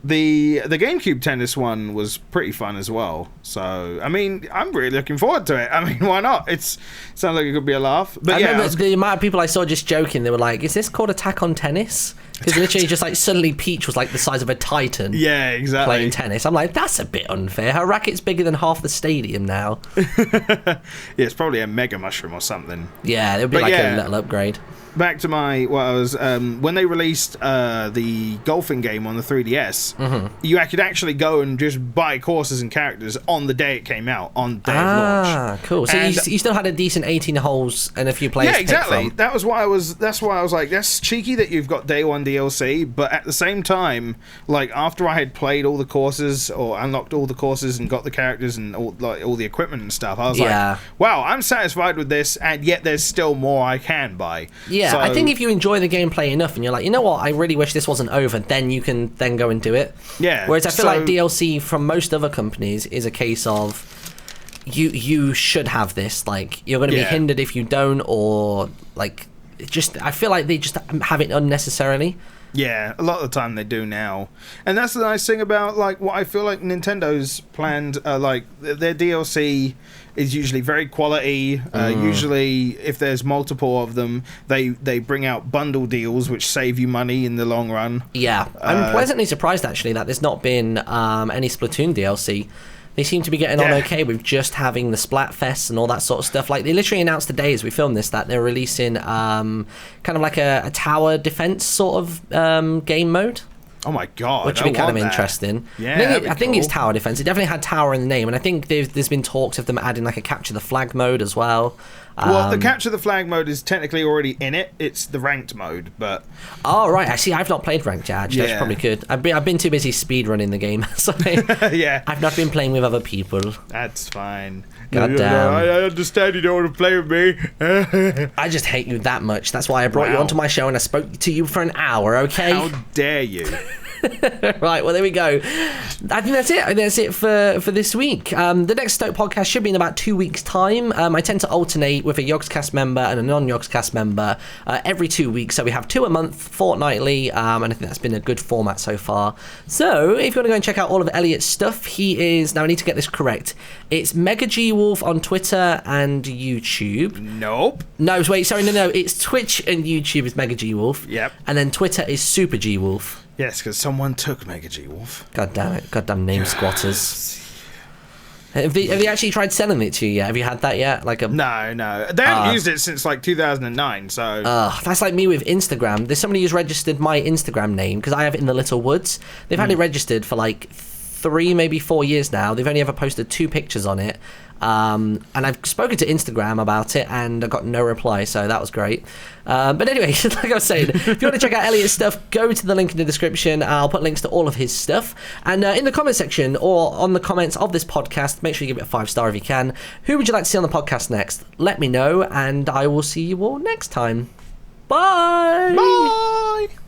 S2: the GameCube tennis one was pretty fun as well. So I mean, I'm really looking forward to it. I mean, why not? It sounds like it could be a laugh. But
S1: I remember the amount of people I saw just joking. They were like, "Is this called Attack on Tennis?" Because literally, just like suddenly, Peach was like the size of a Titan.
S2: Yeah, exactly.
S1: Playing tennis. I'm like, that's a bit unfair. Her racket's bigger than half the stadium now.
S2: Yeah, it's probably a Mega Mushroom or something.
S1: Yeah, it would be a little upgrade.
S2: Back to when they released the golfing game on the 3DS, you could actually go and just buy courses and characters on the day it came out, on day of launch.
S1: Ah, cool. So you still had a decent 18 holes and a few players.
S2: Yeah, exactly.
S1: To pick from.
S2: That's why I was like, that's cheeky that you've got day one DLC, but at the same time, like after I had played all the courses or unlocked all the courses and got the characters and all the equipment and stuff, I was like, wow, I'm satisfied with this, and yet there's still more I can buy.
S1: Yeah. Yeah, I think if you enjoy the gameplay enough and you're like, you know what, I really wish this wasn't over, then you can then go and do it.
S2: Yeah.
S1: Whereas I feel like DLC from most other companies is a case of you should have this. Like, you're going to be hindered if you don't, or like, I feel like they just have it unnecessarily.
S2: Yeah, a lot of the time they do now. And that's the nice thing about like what I feel like Nintendo's planned, like their DLC is usually very quality. Usually if there's multiple of them, they bring out bundle deals which save you money in the long run.
S1: Yeah, I'm pleasantly surprised actually that there's not been any Splatoon DLC. They seem to be getting on okay with just having the Splatfests and all that sort of stuff. Like, they literally announced today as we filmed this that they're releasing kind of like a tower defense sort of game mode.
S2: Oh my god,
S1: which would be kind of interesting.
S2: Yeah,
S1: I think it's tower defense. It definitely had tower in the name, and I think there's been talks of them adding like a capture the flag mode as well.
S2: Well, the capture the flag mode is technically already in it. It's the ranked mode, but
S1: right. I see. I've not played ranked yet. Actually, that's probably good. I've been too busy speedrunning the game, so I've not been playing with other people.
S2: That's fine.
S1: God damn.
S2: I understand you don't want to play with me.
S1: I just hate you that much. That's why I brought you onto my show and I spoke to you for an hour. Okay?
S2: How dare you?
S1: Right, well, there we go. I think that's it. I think that's it for this week. The next Stoke podcast should be in about 2 weeks' time. I tend to alternate with a Yogscast member and a non-Yogscast member every 2 weeks. So we have 2 a month, fortnightly, and I think that's been a good format so far. So if you want to go and check out all of Elliot's stuff, he is... Now, I need to get this correct. It's MegaGWolf on Twitter and YouTube.
S2: Nope.
S1: No, wait, sorry, no. It's Twitch and YouTube is MegaGWolf.
S2: Yep.
S1: And then Twitter is SuperGWolf.
S2: Yes, because someone took MegaGWolf.
S1: God damn it. Goddamn name squatters. Have they actually tried selling it to you yet? Have you had that yet?
S2: No. They haven't used it since like 2009, so...
S1: That's like me with Instagram. There's somebody who's registered my Instagram name, because I have it in the Little Woods. They've had it registered for like 3, maybe 4 years now. They've only ever posted 2 pictures on it. And I've spoken to Instagram about it, and I got no reply, so that was great. But anyway, like I was saying, if you want to check out Elliot's stuff, go to the link in the description. I'll put links to all of his stuff. And in the comment section, or on the comments of this podcast, make sure you give it a 5-star if you can. Who would you like to see on the podcast next? Let me know, and I will see you all next time. Bye!
S2: Bye!